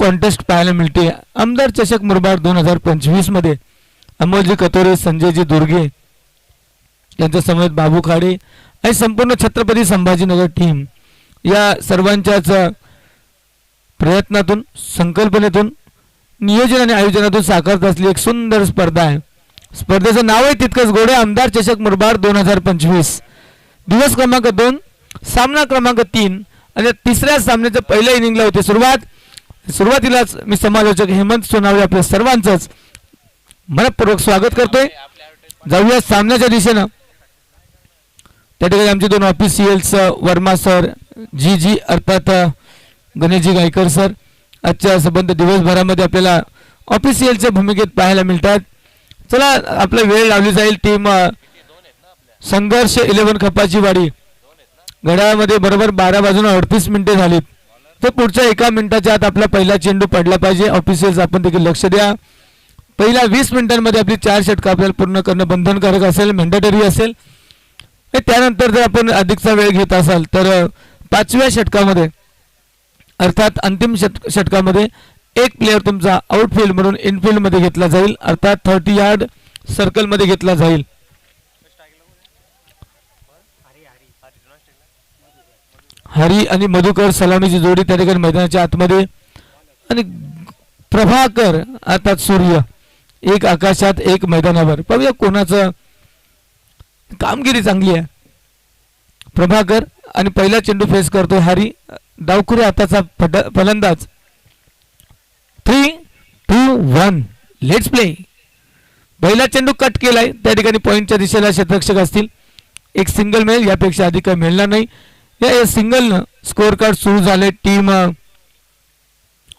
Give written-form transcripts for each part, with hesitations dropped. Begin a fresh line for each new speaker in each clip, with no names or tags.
Contest पाहायला मिळते. आमदार चषक मुरबाड 2025 मध्ये अमोलजी कतोरे, संजयजी दुर्गे यांच्या समवेत बाबू खाडे आणि संपूर्ण छत्रपती संभाजीनगर टीम या सर्वांच्याच प्रयत्नातून, संकल्पनेतून, नियोजन आणि आयोजनातून साकारत असलेली एक सुंदर स्पर्धा आहे. स्पर्धेचं नाव आहे तितकंच गोड आहे, आमदार चषक मुरबाड 2025. दिवस क्रमांक 2, सामना क्रमांक 3 आणि तिसऱ्या सामन्याच्या पहिल्या इनिंगला होते सुरुवातीलाच मी समालोचक हेमंत सोनावळे आपल्या सर्वांचंच मनपूर्वक स्वागत करतोय. जाऊया सामन्याच्या दिशेनं. त्या ठिकाणी आमचे दोन ऑफिशियल्स वर्मा सर, जी अर्थात गणेशजी गायकर सर आजच्या संबंध दिवसभरामध्ये आपल्याला ऑफिशियलच्या भूमिकेत पाहायला मिळतात. चला आपला वेळ लावली जाईल. टीम संघर्ष 11 खपाची वाडी घड्याळामध्ये बरोबर 12:38 झालीत. तर पुढच्या 1 मिनिटाच्या आत आपला पहिला चेंडू पडला पाहिजे. ऑफिशियल्स आपण देखील लक्ष द्या. पहिल्या 20 मिनिटांमध्ये आपली 4 षटकं आपल्याला पूर्ण करणं बंधनकारक असेल, मॅन्डेटरी असेल. त्यानंतर जर आपण अधिकचा वेळ घेत असाल तर 5व्या षटकामध्ये अर्थात अंतिम षटकामध्ये एक प्लेयर तुमचा आउटफील्ड म्हणून इनफील्ड मध्ये घेतला जाईल, अर्थात 30 यार्ड सर्कल मध्ये घेतला जाईल. हरी आणि मधुकर सलामीची जोडी त्या ठिकाणी मैदानाच्या आतमध्ये आणि प्रभाकर अर्थात सूर्य एक आकाशात एक मैदानावर. पाहूया कोणाचं कामगिरी चांगली आहे. प्रभाकर आणि पहिला चेंडू फेस करतोय हरी. डावखुरे हाताचा फलंदाज. 3, 2, 1 लेट्स प्ले. पहिला चेंडू कट केलाय. त्या ठिकाणी पॉइंटच्या दिशेला क्षेत्ररक्षक असतील. एक सिंगल मिळेल, यापेक्षा अधिक काही मिळणार नाही. या सिंगलनं स्कोअर कार्ड सुरू झाले टीम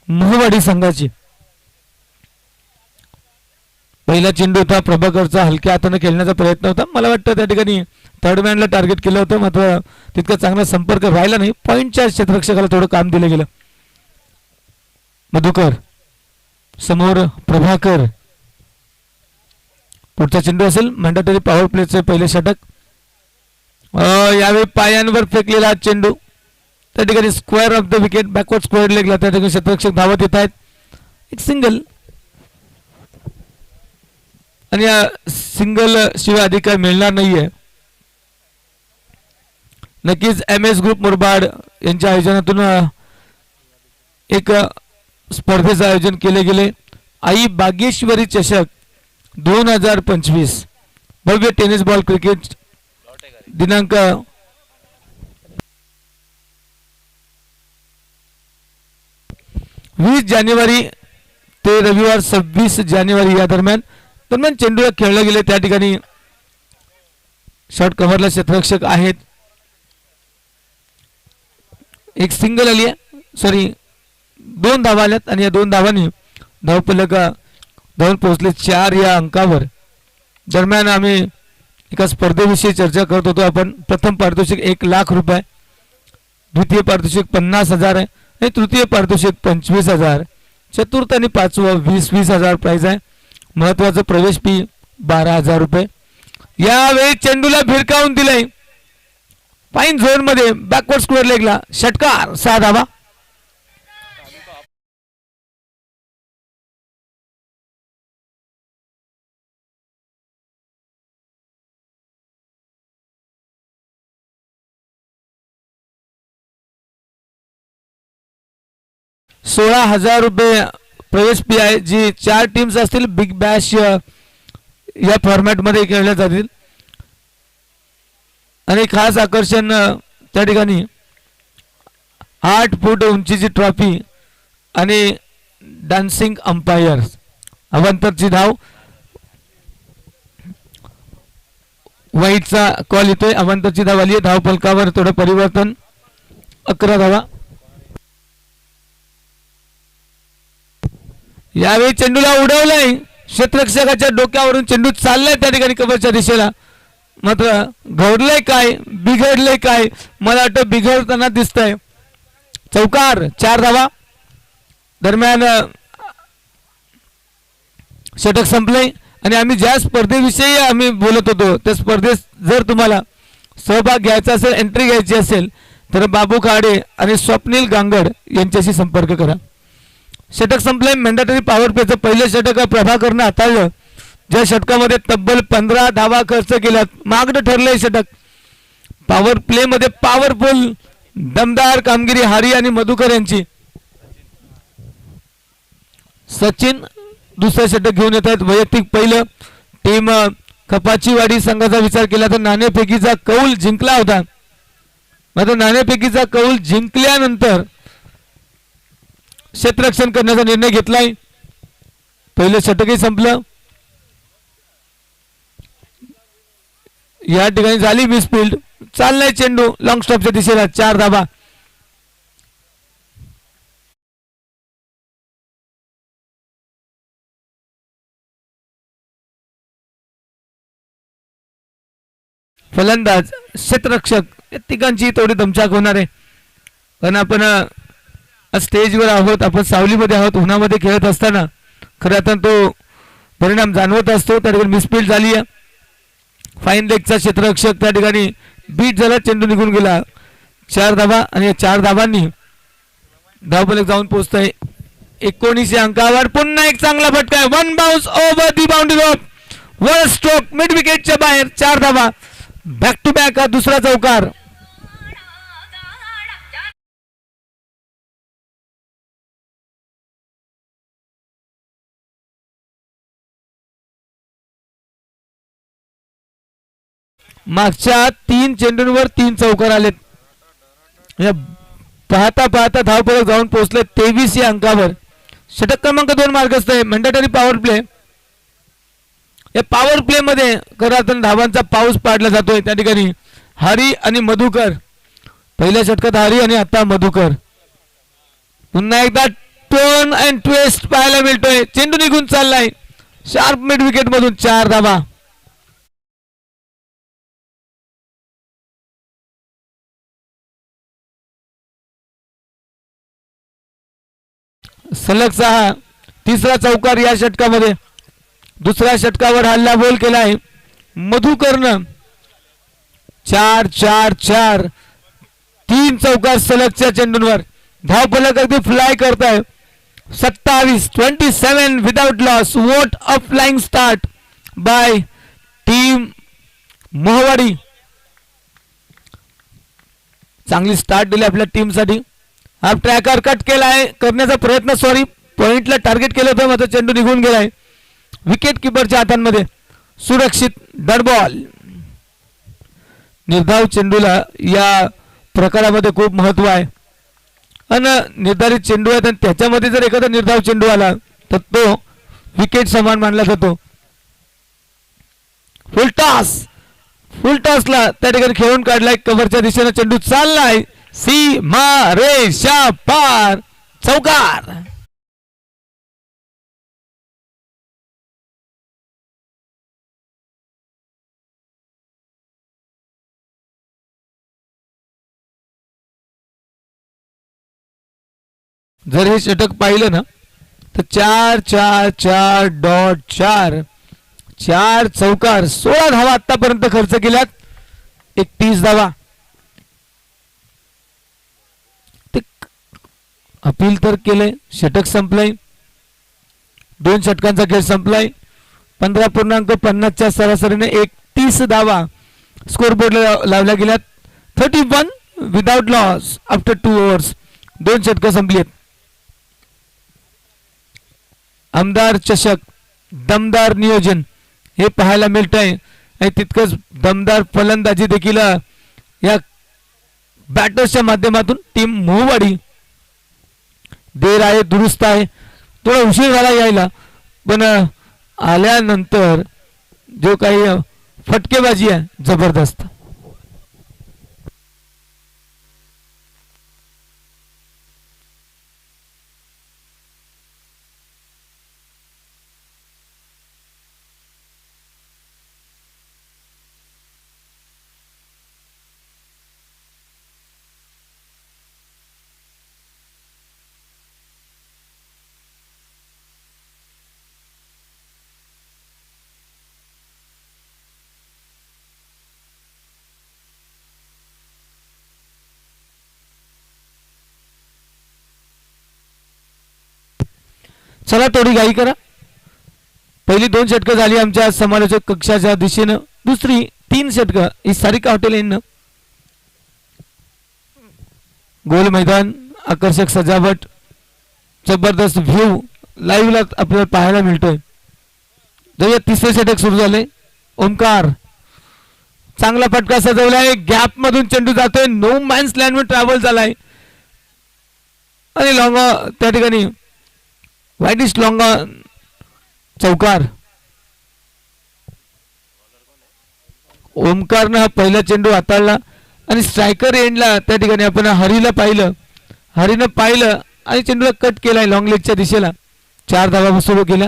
मोहवाडी संघाची. पहिला चेंडू होता प्रभाकरचा, हलक्या हाताने खेळण्याचा प्रयत्न होता. मला वाटतं त्या ठिकाणी थर्ड मॅनला टार्गेट केलं होतं, मात्र तितका चांगला संपर्क राहिला नाही. पॉइंटच्या क्षेत्ररक्षकाला थोडं काम दिलं गेलं. मधुकर समोर प्रभाकर. पुढचा चेंडू असेल मॅन्डेटरी पॉवर प्लेचे पहिले षटक. यावेळी पायांवर फेकलेला चेंडू त्या ठिकाणी square of the wicket, backward square लेगला त्या ठिकाणी क्षेत्ररक्षक धावत येत आहेत. एक सिंगल आणि या सिंगल शिवाय अधिक काही मिळणार नाहीये. नक्कीच MS ग्रुप मुरबाड यांच्या आयोजनातून एक स्पर्धेचं आयोजन केले गेले. आई बागेश्वरी चषक 2025 भव्य टेनिस बॉल क्रिकेट दिनांक 20 जानेवारी ते रविवार 26 जानेवारी या दरम्यान चेंडूला खेळले गेले. त्या ठिकाणी शॉर्ट कव्हरला क्षेत्ररक्षक आहेत. एक सिंगल आली आहे, सॉरी 2 धावा आल्यात आणि या 2 धावांनी धावफलक धावून पोहोचले 4 या अंकावर. दरम्यान आम्ही एका स्पर्धेविषयी चर्चा करत होतो आपण. प्रथम पारितोषिक 1 लाख रुपये, द्वितीय पारितोषिक 50,000 आहे आणि तृतीय पारितोषिक 25,000, चतुर्थ आणि पाचवं 20,000 प्राइज आहे. महत्वाचं प्रवेश फी 12,000 रुपये. यावेळी चेंडूला भिरकावून दिलंय फाईन झोन मध्ये, बॅकवर्ड स्क्वेअर लेगला षटकार 6 धावा. ₹16,000 रुपये प्रवेश फी आहे, जी 4 टीम्स असतील. बिग बॅश या फॉर्मॅट मध्ये खेळल्या जातील आणि खास आकर्षण त्या ठिकाणी 8 फूट उंचीची ट्रॉफी आणि डान्सिंग अंपायर. अवांतरची धाव, वाईटचा कॉल येतोय. अवांतरची धाव आली आहे. धाव फलकावर थोडं परिवर्तन, 11 धावा. यावेळी चेंडूला उडवलाय, क्षेत्ररक्षकाच्या डोक्यावरून चेंडू चाललाय त्या ठिकाणी कव्हरच्या दिशेला. मात्र घडलंय काय, बिघडलंय काय, मला वाटतं बिघडताना दिसतंय. चौकार 4 धावा. दरम्यान षटक संपलंय आणि आम्ही ज्या स्पर्धेविषयी आम्ही बोलत होतो त्या स्पर्धेत जर तुम्हाला सहभाग घ्यायचा असेल, एंट्री घ्यायची असेल तर बाबू खाडे आणि स्वप्नील गांगड यांच्याशी संपर्क करा. षटक संपले. मॅन्डेटरी पॉवर प्लेचं पहिलं षटक प्रभाकरनं हाताळलं, ज्या षटकामध्ये तब्बल 15 धावा खर्च केल्यात. मागणं ठरलंय षटक. पॉवर प्ले मध्ये पॉवरफुल दमदार कामगिरी हरी आणि मधुकर यांची. सचिन दुसरं षटक घेऊन येत आहेत. वैयक्तिक पहिलं टीम कपाचीवाडी संघाचा विचार केला तर नाणेफेकीचा कौल जिंकला होता. मात्र नाणेफेकीचा कौल जिंकल्यानंतर क्षेत्ररक्षण करण्याचा निर्णय घेतलाय. पहिलं षटकही संपलं. या ठिकाणी झाली मिसफिल्ड. चाललाय चेंडू लॉंग स्टॉपच्या दिशेला. 4 धावा. फलंदाज क्षेत्ररक्षक या तिघांची तेवढी दमछाक होणार आहे. पण आपण स्टेजवर आहोत, आपण सावलीमध्ये आहोत. उन्हामध्ये खेळत असताना खरं आता तो परिणाम जाणवत असतो. त्या ठिकाणी मिसफिल्ड झाली आहे. फाईन लेगचा क्षेत्ररक्षक त्या ठिकाणी बीट झाला, चेंडू निघून गेला. 4 धावा आणि या 4 धावांनी धावफलक जाऊन पोहोचतंय 19 अंकावर. पुन्हा एक चांगला फटका आहे. 1 bounce over the boundary rope. One stroke mid विकेटच्या बाहेर. 4 धावा. बॅक टू बॅक हा दुसरा चौकार. मागच्या 3 चेंडूंवर 3 चौकार आलेत. पाहता पाहता धावफलक जाऊन पोहोचले 23 या अंकावर. षटक क्रमांक 2 मार्गस्थ आहे. Mandatory power play. या पॉवर प्ले मध्ये खरं धावांचा पाऊस पाडला जातोय. त्या ठिकाणी हरी आणि मधुकर. पहिल्या षटकात हरी आणि आता मधुकर. पुन्हा एकदा टर्न अँड ट्विस्ट पाहायला मिळतोय. चेंडू निघून चाललाय शार्प मिड विकेट मधून. 4 धावा. सलगचा हा तिसरा चौकार या षटकामध्ये. दुसऱ्या षटकावर हल्ला बोल केलाय मधुकरनं. 4-4-4 3 चौकार सलगच्या चेंडूंवर. धावफलक अगदी फ्लाय करताय. 27 without loss. What a flying start by team Mohwadi. चांगली स्टार्ट दिली आपल्या टीमसाठी. हा ट्रॅकर कट केलाय करण्याचा प्रयत्न. सॉरी, पॉइंटला टार्गेट केलं होतं मात्र चेंडू निघून गेलाय विकेट किपरच्या हातांमध्ये. सुरक्षित डॉट बॉल. निर्धाव चेंडूला या प्रकारामध्ये खूप महत्व आहे. आणि निर्धारित चेंडू आहेत आणि त्याच्यामध्ये जर एखादा निर्धाव चेंडू आला तर तो विकेट समान मानला जातो. फुल टॉसला त्या ठिकाणी खेळून काढलाय. कव्हरच्या दिशेने चेंडू चाललाय सीमा रेषा पार. चौकार. जर हे षटक पाहिलं ना तर 4-4-4.4 4 चौकार. 16 धावा आतापर्यंत खर्च केल्यात. 31 धावा. अपील तर केलंय. षटक संपलंय. 2 षटकांचा खेळ संपलाय. 15.50च्या सरासरीने 31 धावा स्कोरबोर्डला लावल्या गेल्यात. 31 विदाउट लॉस आफ्टर 2 ओव्हर्स. 2 षटकं संपलीत. आमदार चषक दमदार नियोजन हे पाहायला मिळतंय आणि तितकंच दमदार फलंदाजी देखील या बॅटर्सच्या माध्यमातून टीम मोहवाडी. देर आहे दुरुस्त आहे. थोडा उशीर झाला यायला पण आल्यानंतर जो काही फटकेबाजी आहे जबरदस्त. चला थोडी घाई करा. पहिली 2 षटकं झाली आमच्या समालोचक कक्षाच्या दिशेनं. दुसरी 3 षटकं ही सारिका हॉटेल यांना. गोल मैदान, आकर्षक सजावट, जबरदस्त व्ह्यू लाईव्हला आपल्याला पाहायला मिळतोय. जर तिसरे षटक सुरू झाले. ओमकार चांगला फटका सजवलाय. गॅप मधून चेंडू जातोय. नो मॅन्स लँड वर ट्रॅव्हल झालाय आणि लॉंग त्या ठिकाणी वाईडिश लॉंग चौकार. ओमकारनं हा पहिला चेंडू हाताळला आणि स्ट्रायकर एंडला त्या ठिकाणी आपण हरीला पाहिलं. हरीनं पाहिलं आणि चेंडूला कट केलाय लॉंग लेगच्या दिशेला. 4 धावा सुरू केल्या.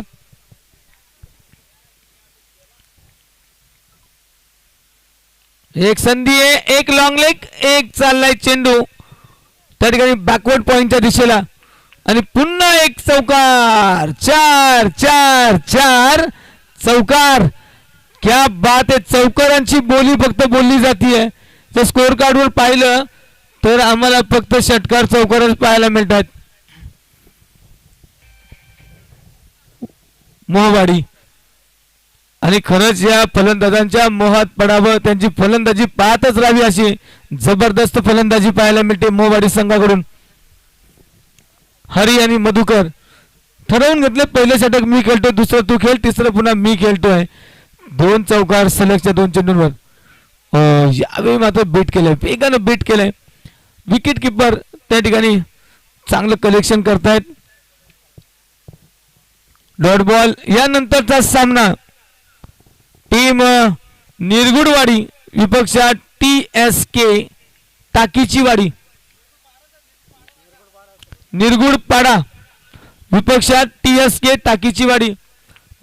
एक संधी आहे, एक लॉंग लेग, एक चाललाय चेंडू त्या ठिकाणी बॅकवर्ड पॉइंटच्या दिशेला आणि पुन्हा एक चौकार. 4 4 4 चौकार. क्या बात आहे. चौकारांची बोली फक्त बोलली जातीये. जर स्कोर कार्डवर पाहिलं तर आम्हाला फक्त षटकार चौकारच पाहायला मिळतात. मोहवाडी आणि खरंच या फलंदाजांच्या मोहात पडावं, त्यांची फलंदाजी पाहतच राहावी अशी जबरदस्त फलंदाजी पाहायला मिळते मोहवाडी संघाकडून. हरी आणि मधुकर ठरवून घेतले पहिलं षटक मी खेळतोय, दुसरं तू खेळ, तिसरं पुन्हा मी खेळतोय. 2 चौकार सलगच्या 2 चेंडूंवर. यावेळी मात्र बीट केलंय, वेगानं बीट केलंय. विकेट किपर त्या ठिकाणी चांगलं कलेक्शन करतायत. Dot ball. यानंतरचा सामना टीम निरगुडवाडी विपक्षा TSK टाकीची वाडी. निरगुडपाडा विपक्षा TSK टाकीची वाडी.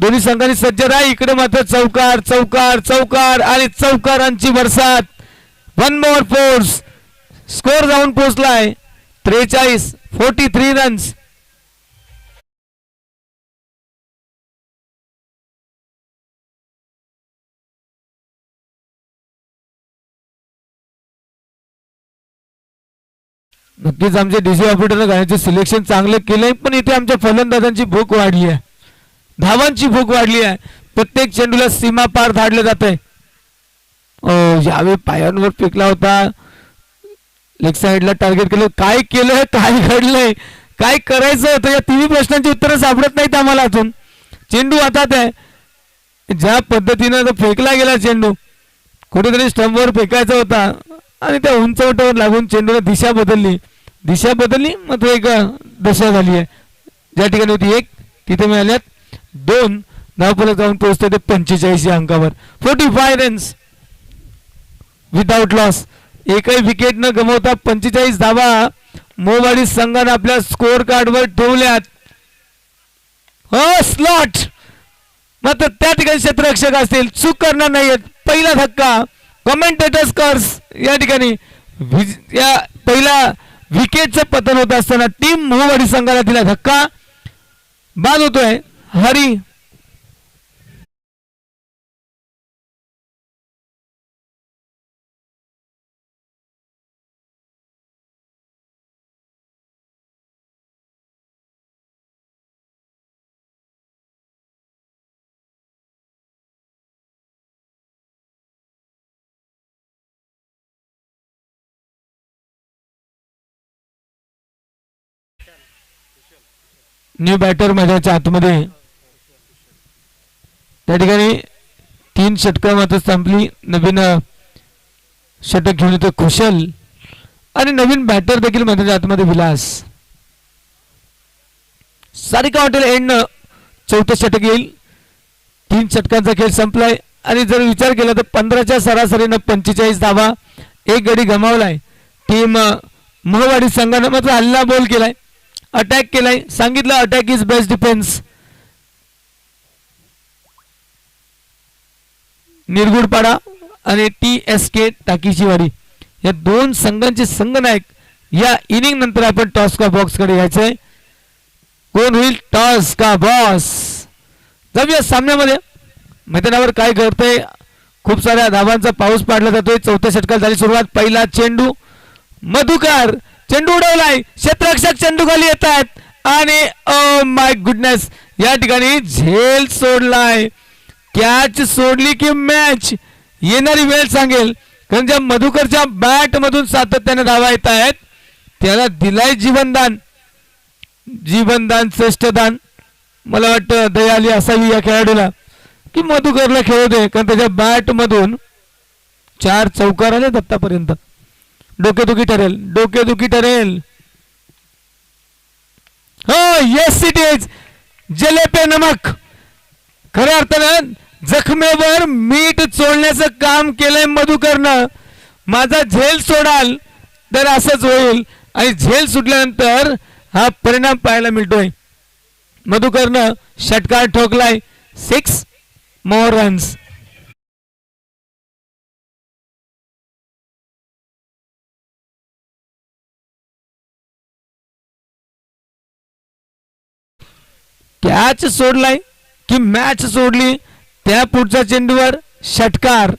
दोन्ही संघांनी सज्ज राहा. इकडे मात्र चौकार चौकार चौकार आणि चौकारांची बरसात. 1 मोर फोर्स. स्कोर जाऊन पोहोचलाय 43 रन्स. नक्कीच आमच्या डीसी ऑपरेटरने गाण्याचे सिलेक्शन चांगले केलंय, पण इथे आमच्या फलंदाजांची भूक वाढली आहे, धावांची भूक वाढली आहे. प्रत्येक चेंडूला सीमा पार धाडलं जात आहे. यावेळी पायांवर फेकला होता, लेग साइडला टार्गेट केलं. काय केलंय, काय घडलंय, काय करायचं होतं, या तिन्ही प्रश्नांची उत्तरं सापडत नाहीत आम्हाला अजून. चेंडू हातात आहे, ज्या पद्धतीनं फेकला गेला चेंडू कुठेतरी स्टंपवर फेकायचा होता आणि त्या उंचवट्यावर लागून चेंडूने दिशा बदलली मात्र एक दशा झाली आहे. ज्या ठिकाणी होती 1 तिथे मिळाल्यात 2 धावफलक जाऊन पोहोचते ते 45 या अंकावर. 45 रन्स विदाउट लॉस. एकही विकेट न गमावता 45 धावा मोहवाडी संघाने आपल्या स्कोर कार्डवर ठेवल्यात. हो स्लॉट मात्र त्या ठिकाणी क्षेत्ररक्षक असतील, चूक करणार नाहीत. पहिला धक्का कमेंटेटर्स कर्स. या ठिकाणी या पहिला विकेटचं पतन होत असताना टीम मोहवाडी संघाला दिला धक्का. बाद होतोय हरी. न्यू बॅटर मैदानाच्या आतमध्ये त्या ठिकाणी 3 षटकं मात्र संपली. नवीन षटक घेऊन येतो कुशल आणि नवीन बॅटर देखील मैदानाच्या आतमध्ये विलास. सारिका हॉटेल एंडनं 4थं षटक येईल. 3 षटकांचा खेळ संपलाय आणि जर विचार केला तर 15च्या सरासरीनं 45 धावा, 1 गडी गमावलाय. टीम मोहवाडी संघानं मात्र हल्ला बॉल केलाय, अटॅक केलाय. सांगितलं अटॅक इज बेस्ट डिफेन्स. निरगुडपाडा आणि TSK टाकीची वाडी या 2 संघांचे संघनायक या इनिंग नंतर आपण टॉस का बॉक्स कडे यायचंय. कोण होईल टॉस का बॉस. जाऊया सामन्यामध्ये. मैदानावर काय घडतंय, खूप साऱ्या धावांचा पाऊस पाडला जातोय. 4थ्या षटकाला झाली सुरुवात. पहिला चेंडू मधुकर, चेंडू उडवलाय, क्षेत्ररक्षक चेंडू खाली येत आहेत आणि ओ माय गुडनेस या ठिकाणी झेल सोडलाय. कॅच सोडली की मॅच येणारी वेळ सांगेल. कारण ज्या मधुकरच्या बॅट मधून सातत्याने धावा येत आहेत त्याला दिलाय जीवनदान. जीवनदान श्रेष्ठदान. मला वाटतं दयाली असावी या खेळाडूला की मधुकरला खेळू दे कारण त्याच्या बॅट मधून 4 चौकार आले आतापर्यंत. डोकेदुखी ठरेल, डोकेदुखी ठरेल. हो येस इट इज. जले पे नमक. खऱ्या अर्थानं जखमेवर मीठ चोळण्याचं काम केलंय मधुकरनं. माझा झेल सोडाल तर असंच होईल आणि झेल सुटल्यानंतर हा परिणाम पाहायला मिळतोय. मधुकरनं षटकार ठोकलाय. 6 मोर रन्स. कॅच सोडलाय की मॅच सोडली. त्या पुढच्या चेंडूवर षटकार.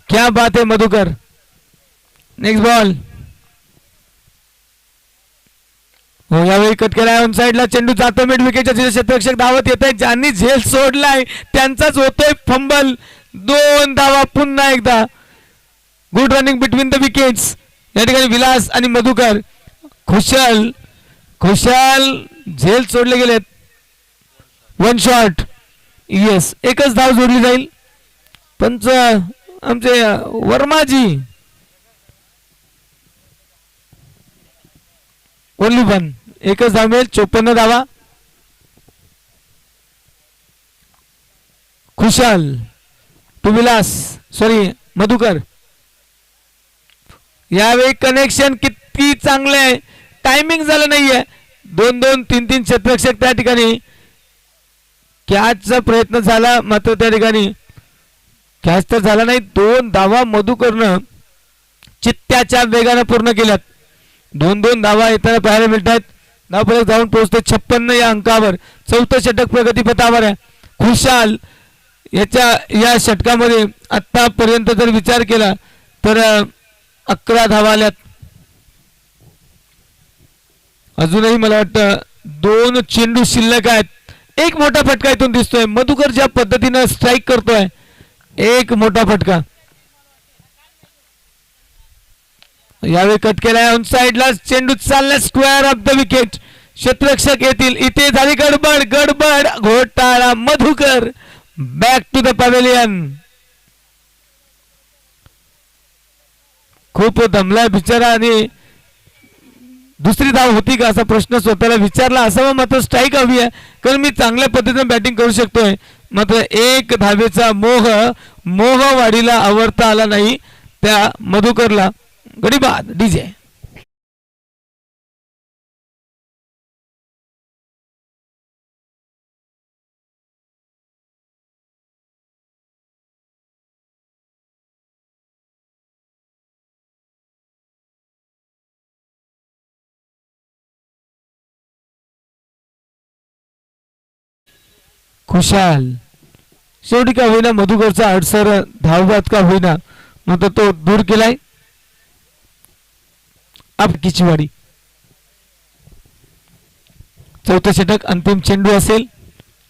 क्या बात आहे मधुकर. Next ball. हो यावेळी कट केलाय ऑन साइडला. चेंडू जातो मिड विकेटच्या क्षेत्ररक्षक धावत येत आहे. ज्यांनी झेल सोडलाय त्यांचाच होतोय फंबल. 2 धावा पुन्हा एकदा. Good running between the wickets. या ठिकाणी विलास आणि मधुकर. खुशाल खुशाल झेल सोडले गेलेत. 1 शॉट. येस एकच धाव जोडली जाईल. पंच आमचे वर्माजी. ओनली 1. एकच धाव मिळेल. 54 धावा. खुशाल टू विलास सॉरी मधुकर. यावेळी कनेक्शन किती चांगले आहे. टायमिंग झालं नाहीये. 2-2 3-3 क्षेत्ररक्षक त्या ठिकाणी. कॅचचा प्रयत्न झाला मात्र त्या ठिकाणी कॅच तर झाला नाही. 2 धावा मधुकरनं चित्त्याच्या वेगाने पूर्ण केल्यात. 2-2 धावा येताना पाहायला मिळतात. धावफलक जाऊन पोहोचते 56 या अंकावर. 4थं षटक प्रगतीपथावर आहे. खुशाल या षटकामध्ये आतापर्यंत जर विचार केला तर 11 धावा आल्यात. अजूनही मला वाटतं 2 चेंडू शिल्लक आहेत. एक मोठा फटका इथून दिसतोय. मधुकर ज्या पद्धतीने स्ट्राईक करतोय एक मोठा फटका. यावेळी कट केलाय ऑन साइडला. चेंडू चालला स्क्वेअर ऑफ द विकेट. क्षेत्ररक्षक येतील. इथे झाली गडबड गडबड घोटाळा. Madhukar back to the pavilion. खूप दमलाय बिचारा आणि दुसरी धाव होती का असा प्रश्न स्वतःला विचारला असावा. मात्र स्ट्राईक हवी आहे कारण मी चांगल्या पद्धतीने बॅटिंग करू शकतोय. मात्र एक धावेचा मोहवाडीला आवरता आला नाही त्या मधुकरला. गडीबाद डीजे. खुशाल शेवटी का होईना मधुकरचा अडसर धावबाद का होईना मात्र तो दूर केलाय. आपकीची वाडी. 4थं षटक अंतिम चेंडू असेल.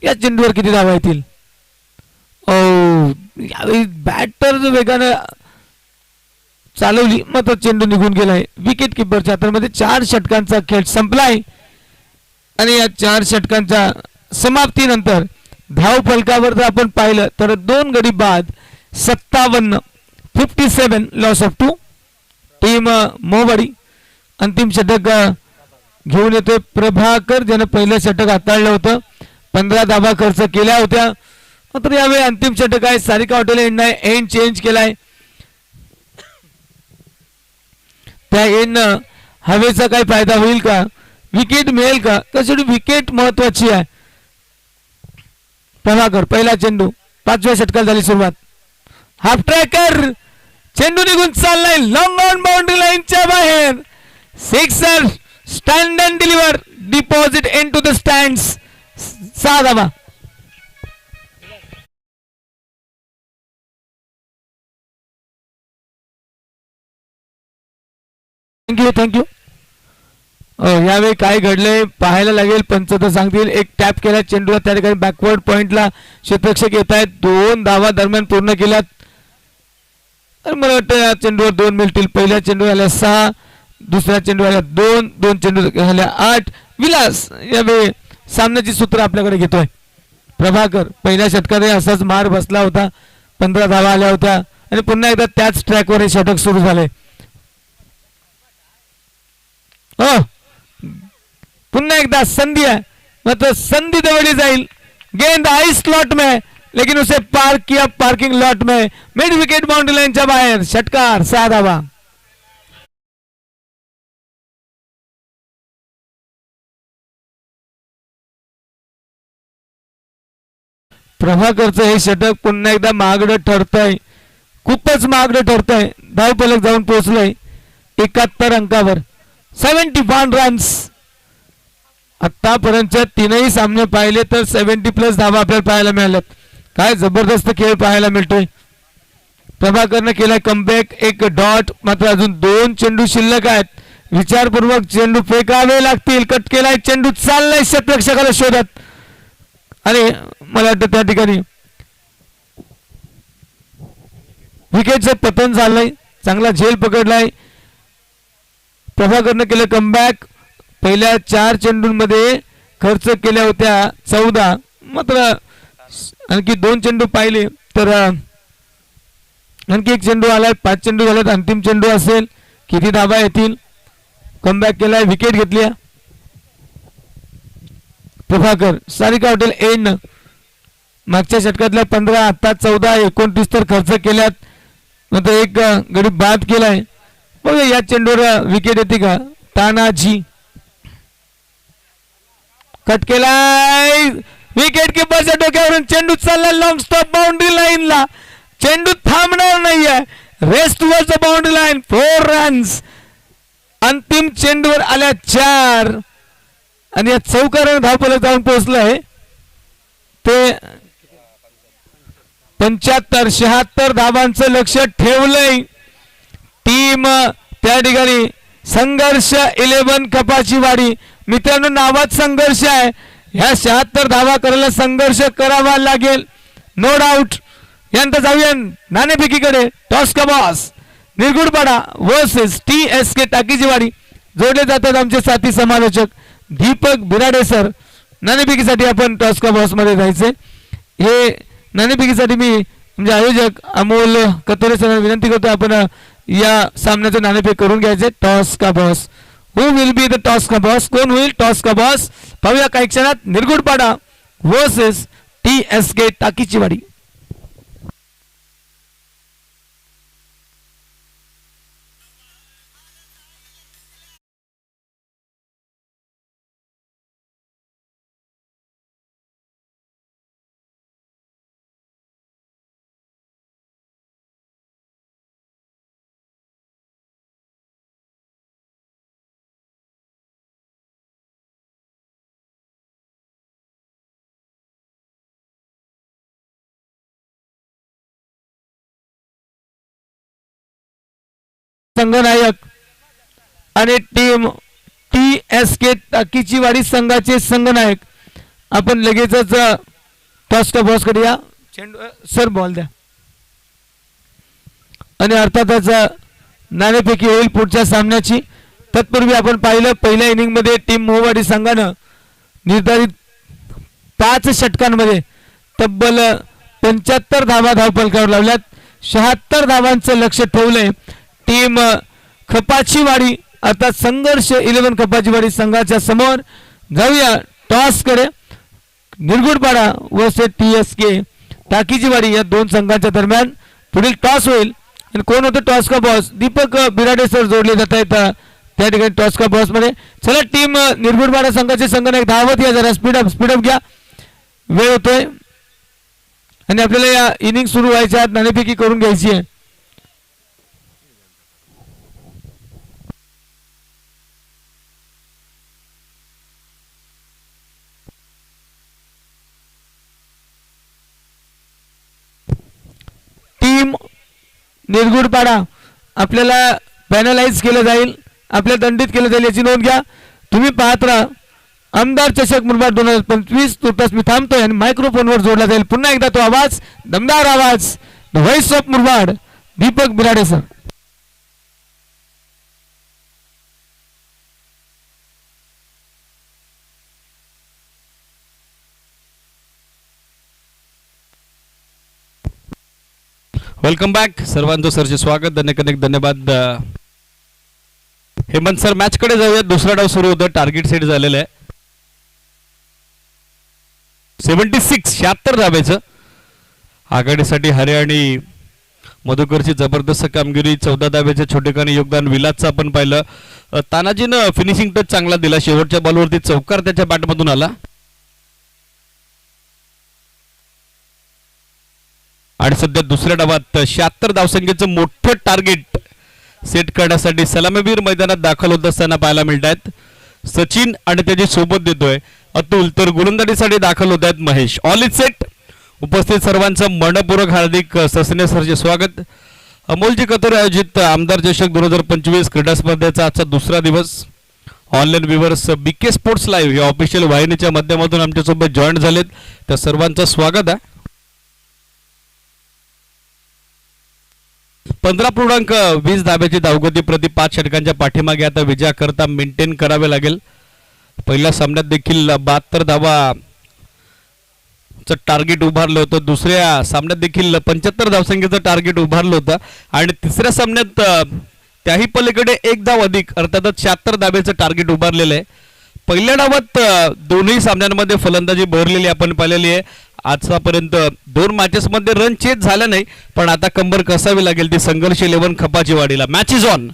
या चेंडूवर किती धावा येतील. यावेळी बॅटर वेगाने चालवली मात्र चेंडू निघून गेलाय. विकेट किपरच्या हातामध्ये 4 षटकांचा खेळ संपलाय आणि या 4 षटकांच्या समाप्तीनंतर धाव फलकावर जर आपण पाहिलं तर 2 गडी बाद 57 लॉस ऑफ 2. टीम मोहवाडी अंतिम षटक घेऊन येतोय. प्रभाकर ज्यानं पहिलं षटक हाताळलं होतं. 15 धावा खर्च केल्या होत्या. मात्र यावेळी अंतिम षटक आहे. सारिका हॉटेल एंड चेंज केलाय. त्या एंड हवेचा काय फायदा होईल का. विकेट मिळेल का. त्यासाठी विकेट महत्वाची आहे. प्रभाकर पहिला चेंडू. 5व्या षटकाला झाली सुरुवात. हाफ ट्रॅकर चेंडू निघून चाललाय लॉंग ऑन बाउंड्री लाईनच्या बाहेर. Sixer stand and deliver deposit into the stands. 6 धावा. थँक्यू. यावेळी काय घडलंय पाहायला लागेल. पंच तर सांगतील. एक टॅप केला चेंडूला, त्या ठिकाणी बॅकवर्ड पॉइंटला क्षेत्ररक्षक येत आहेत. 2 धावा दरम्यान पूर्ण केल्यात. तर मला वाटतं या चेंडूवर 2 मिळतील. पहिल्या चेंडू झाल्या 6, दुसऱ्या चेंडू झाल्या 2, 2 चेंडू झाल्या 8. विलास यावेळी सामन्याची सूत्र आपल्याकडे घेतोय. प्रभाकर पहिल्या षटकात असाच मार बसला होता, 15 धावा आल्या होत्या आणि पुन्हा एकदा त्याच ट्रॅकवर हे षटक सुरू झाले. पुन्हा एकदा संधी है, मतलब संधि दबड़ी जाइल. गेंद आई स्लॉट में, लेकिन उसे पार किया पार्किंग लॉट में. मिड विकेट बाउंड्री लाईनच्या बाहेर. षटकार 6 धावा. प्रभाकरचं हे षटक पुन्हा एकदा महागडं ठरतंय, खूपच महागडं ठरतंय. धावफलक जाऊन पोहोचलंय 71 अंकावर. 71 रन्स. आतापर्यंतच्या 3ही सामने पाहिले तर 70+ धावा आपल्याला पाहायला मिळाल्यात. काय जबरदस्त खेळ पाहायला मिळतोय. प्रभाकरने केलाय कमबॅक. 1 डॉट. मात्र अजून 2 चेंडू शिल्लक आहेत. विचारपूर्वक चेंडू फेकावे लागतील. कट केलाय चेंडू, चाललाय क्षेत्ररक्षकाला शोधत आणि मला वाटतं त्या ठिकाणी विकेटचं पतन झालंय. चांगला झेल पकडलाय. प्रभाकरने केलं कमबॅक. पहिल्या 4 चेंडूंमध्ये खर्च केल्या होत्या 14, मात्र आणखी 2 चेंडू पाहिले तर आणखी 1 चेंडू आलाय. 5 चेंडू झालेत. अंतिम चेंडू असेल. किती धावा येतील. कमबॅक केलाय, विकेट घेतली प्रभाकर. Sarika hotel end. मागच्या षटकातल्या 15, आता 14, 29 तर खर्च केल्यात. मात्र 1 गडी बाद केलाय. बघा या चेंडूवर विकेट येते का. तानाजी कट केलाय. विकेट किपरच्या डोक्यावरून चेंडू चालला लॉंग स्टॉप बाउंड्री लाईनला. चेंडू थांबणार नाहीये. Rest towards the boundary line. 4 runs. अंतिम चेंडूवर आल्या 4 आणि या चौकाराने धावफलक जाऊन पोहोचलंय ते 75-76 धावांचं लक्ष ठेवलंय. टीम त्या ठिकाणी संघर्ष 11 कपाची वाडी. मित्रांनो नावात संघर्ष आहे. ह्या 76 धावा करायला संघर्ष करावा लागेल, नो डाऊट. यानंतर जाऊया नाणेफेकीकडे. टॉस का boss Nirgudpada versus TSK Takijiwadi. जोडले जातात आमचे साथी समालोचक दीपक बिराडे सर. नाणेफेकीसाठी आपण टॉस का बॉस मध्ये जायचे. हे नाणेफेकीसाठी मी म्हणजे आयोजक अमोल कतोरे सरांना विनंती करतो आपण या सामन्याचं नाणेफेक करून घ्यायचे. टॉस का boss. Who will be the toss का बॉस. कोण होईल टॉस का बॉस पाहूया काही क्षणात. निरगुडपाडा वर्सेस TSK टाकीचीवाडी. संघनायक आणि टीम TSK टाकीचीवाडी संघाचे संघनायक. आपण लगेचच टॉस का बॉस कडे या. चेंडू सर बॉल द्या आणि अर्थातच नाणेफेकी होईल पुढच्या सामन्याची. तत्पूर्वी आपण पाहिलं पहिल्या इनिंग मध्ये टीम मोहवाडी संघानं निर्धारित 5 षटकांमध्ये तब्बल 75 धावा धावफलकावर लावल्यात. 76 धावांचं लक्ष ठेवलंय टीम खपाचीवाडी अर्थात संघर्ष 11 खपाचीवाडी संघाच्या समोर. जाऊया टॉस कडे. निरगुडपाडा वर्सेस TSK टाकीचीवाडी या 2 संघांच्या दरम्यान पुढील टॉस होईल. आणि कोण होतं टॉस का बॉस. दीपक बिराडे सर जोडले जात आहेत त्या ठिकाणी टॉस का बॉस मध्ये. चला टीम निरगुडपाडा संघाचे संघनायक धावत या. जरा स्पीडअप घ्या, वेळ होतोय आणि आपल्याला या इनिंग सुरू व्हायच्या आत नाणेफेकी करून घ्यायची आहे. टीम निरगुडपाडा आपल्याला पॅनलाइज केलं जाईल, आपल्या दंडित केलं जाईल याची नोंद घ्या. तुम्ही पाहत राहा आमदार चषक मुरबाड 2025. तुर्तास मी थांबतोय आणि मायक्रोफोनवर जोडला जाईल पुन्हा एकदा तो आवाज, दमदार आवाज, the voice of Murbad, Deepak Birade sir.
Welcome back. सर्वांचं सरचे स्वागत, अनेक धन्यवाद. हेमंत सर, मॅच कडे जाऊया. दुसरा डाव सुरू होतो, टार्गेट सेट झालेलं आहे 76 धाब्याचं. आघाडीसाठी हरे आणि मधुकरची जबरदस्त कामगिरी. 14 धाब्याच्या छोटेखानी योगदान विलासचं आपण पाहिलं. तानाजीनं फिनिशिंग टच चांगला दिला. शेवटच्या बॉलवरती चौकार त्याच्या बॅटमधून आला आणि सध्या दुसऱ्या डावात 76 धावसंख्येचं मोठं टार्गेट सेट करण्यासाठी सलामीवीर मैदानात दाखल होत असताना पाहायला मिळत आहेत. सचिन आणि त्याची सोबत देतोय अतुल, तर गोलंदाजीसाठी दाखल होत आहेत महेश. All is set. उपस्थित सर्वांचं मनपूर्वक हार्दिक सस्ने सरचे स्वागत. अमोलजी कतोरे आयोजित आमदार चषक 2025 क्रीडा स्पर्धेचा आजचा दुसरा दिवस. Online viewers BK sports live या ऑफिशियल वाहिनीच्या माध्यमातून आमच्यासोबत जॉईन झालेत, त्या सर्वांचं स्वागत आहे. 15.20 धाब्याची धावगती प्रति 5 षटकांच्या पाठीमागे आता विजयाकरता मेंटेन करावे लागेल. पहिल्या सामन्यात देखील 72 धावाचं टार्गेट उभारलं होतं. दुसऱ्या सामन्यात देखील 75 धावसंख्येचं टार्गेट उभारलं होतं आणि तिसऱ्या सामन्यात त्याही पलीकडे एक धाव अधिक अर्थातच 76 धाब्याचं टार्गेट उभारलेलं आहे. पहिल्या डावात दोन्ही सामन्यांमध्ये फलंदाजी बहरलेली आपण पाहिलेली आहे. आजपर्यंत 2 मॅचेसमध्ये रन चेज झाला नाही, पण आता कंबर कसावी लागेल ती संघर्ष 11 खपाची वाडीला. Match is on.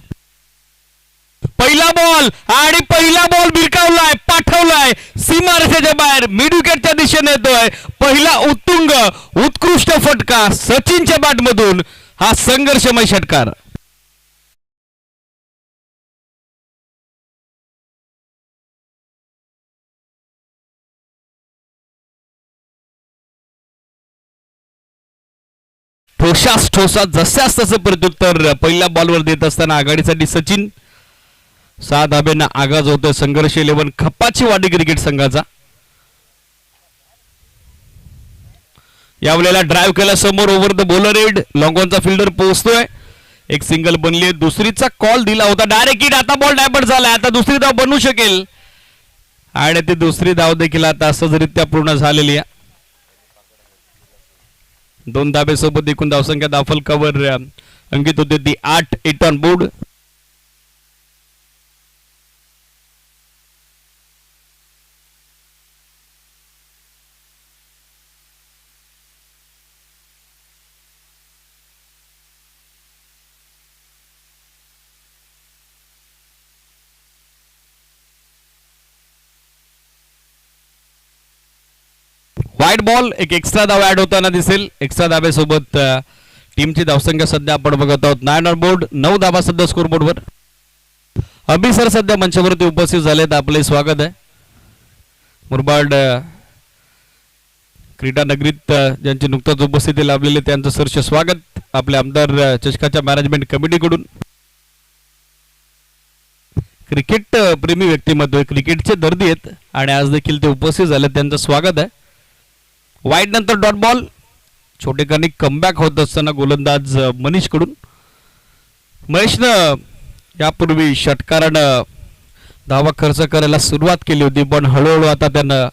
पहिला बॉल आणि पहिला बॉल भिरकावलाय, पाठवलाय सीमारेषेच्या बाहेर, मिड विकेटच्या दिशेने येतोय. पहिला उत्तुंग उत्कृष्ट फटका सचिनच्या बॅटमधून, हा संघर्षमय षटकार. ठोसा जशास तसं प्रत्युत्तर पहिल्या बॉलवर देत असताना आघाडीसाठी सचिन. 6 धाब्यांना आगाज होतोय संघर्ष 11 खपाची वाडी क्रिकेट संघाचा. यावेळेला ड्राईव्ह केला समोर, over the bowler head, long ऑनचा फिल्डर पोहोचतोय. एक सिंगल बनली, दुसरीचा कॉल दिला होता डायरेक्ट हिट. आता बॉल डायवर्ट झालाय, आता दुसरी धाव बनवू शकेल आणि ती दुसरी धाव देखील आता सहजरित्या पूर्ण झालेली आहे. 2 धाब्यासोबत एकूण धावसंख्या धावफलकावर अंकित होते ती 8 8 ऑन बोर्ड. वाईट बॉल, एक एक्स्ट्रा धाव ऍड होताना दिसेल. एक्स्ट्रा धाब्यासोबत टीमची धावसंख्या सध्या आपण बघत आहोत 9 ऑन बोर्ड. 9 धाबा सध्या स्कोर बोर्डवर. अभि सर सध्या मंचावरती उपस्थित झालेत, आपले स्वागत आहे. मुरबाड क्रीडा नगरीत ज्यांची नुकताच उपस्थिती लाभलेली त्यांचं सरचे स्वागत आपल्या आमदार चषकाच्या मॅनेजमेंट कमिटीकडून. क्रिकेट प्रेमी व्यक्तिमत्व, क्रिकेटचे दर्दी आहेत आणि आज देखील ते उपस्थित झाले, त्यांचं स्वागत आहे. वाईड नंतर डॉट बॉल, छोटेखानी कमबॅक होत असताना गोलंदाज मनीष कडून. महेशनं यापूर्वी षटकारानं धावा खर्च करायला सुरुवात केली होती, पण हळूहळू आता त्यानं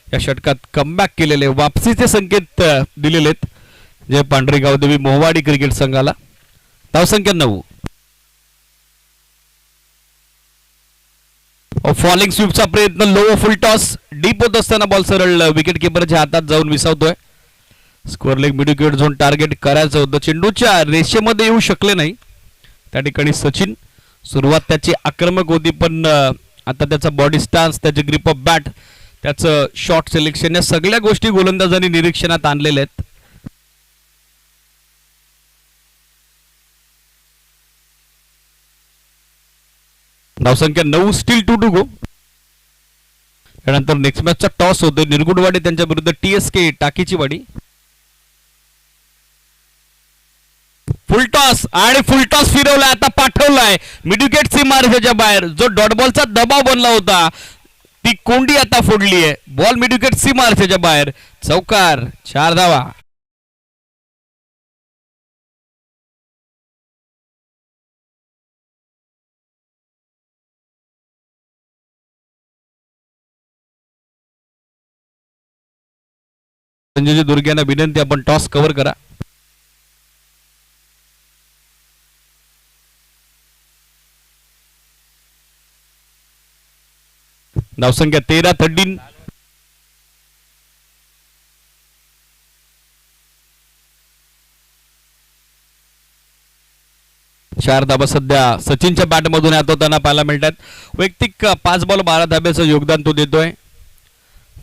या षटकात कमबॅक केलेले, वापसीचे संकेत दिलेले आहेत जे पांढरी गावदेवी मोहवाडी क्रिकेट संघाला. धावसंख्या 9. फॉलिंग स्वीपचा प्रयत्न, लो फुल टॉस, डीप होत असताना बॉल सरळ विकेट किपरच्या हातात जाऊन विसावतोय. Square leg mid wicket zone target करायचं होतं, चेंडूच्या रेषेमध्ये येऊ शकले नाही त्या ठिकाणी सचिन. सुरुवात त्याची आक्रमक होती, पण आता त्याचा बॉडी स्टान्स, त्याचे ग्रिप ऑफ बॅट, त्याचं शॉट सिलेक्शन या सगळ्या गोष्टी गोलंदाजांनी निरीक्षणात आणलेल्या आहेत. धावसंख्या 9, स्टील 2 टू गो. त्यानंतर नेक्स्ट मॅचचा टॉस होतोय निरगुडवाडी त्यांच्या विरुद्ध TSK टाकीची वाडी. फुलटॉस आणि फुलटॉस फिरवलाय, आता पाठवलाय मिडविकेट सीमारेषेच्या बाहेर. जो डॉट बॉलचा दबाव बनला होता ती कोंडी आता फोडली आहे. बॉल मिडविकेट सीमारेषेच्या बाहेर. चौकार, 4 धावा. संजय दुर्गे यांना विनंती, आपण टॉस कव्हर करा. धावसंख्या 13-13. चार धाबा सध्या सचिनच्या बॅटमधून येत होताना पाहायला मिळतात. वैयक्तिक 5 बॉल 12 धाब्याचं योगदान तो देतोय.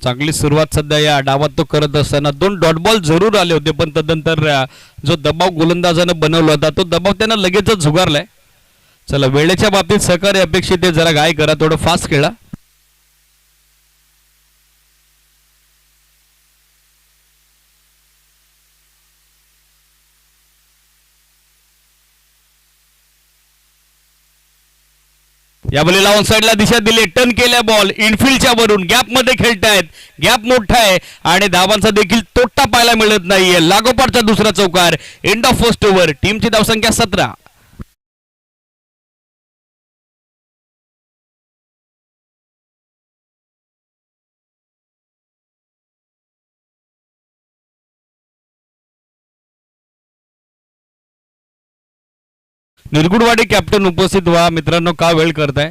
चांगली सुरुवात सध्या या डावात तो करत असताना 2 डॉट बॉल जरूर आले होते, पण तदनंतर जो दबाव गोलंदाजानं बनवला होता तो दबाव त्यानं लगेचच झुगारलाय. चला, वेळेच्या बाबतीत सहकार्य अपेक्षित आहे, जरा गाय करा, थोडं फास्ट खेळा. या बॉलला ऑन साइडला दिशा दिली, टर्न केल्या बॉल इनफिल्डच्या वरून गॅप मध्ये खेळतायत. गॅप मोठा आहे आणि धावांचा देखील तोटा पाहायला मिळत नाहीये. लागोपाठचा दुसरा चौकार. End of first over. टीमची धावसंख्या 17. निरगुडवाडी कॅप्टन उपस्थित व्हा मित्रांनो. का वेळ करताय?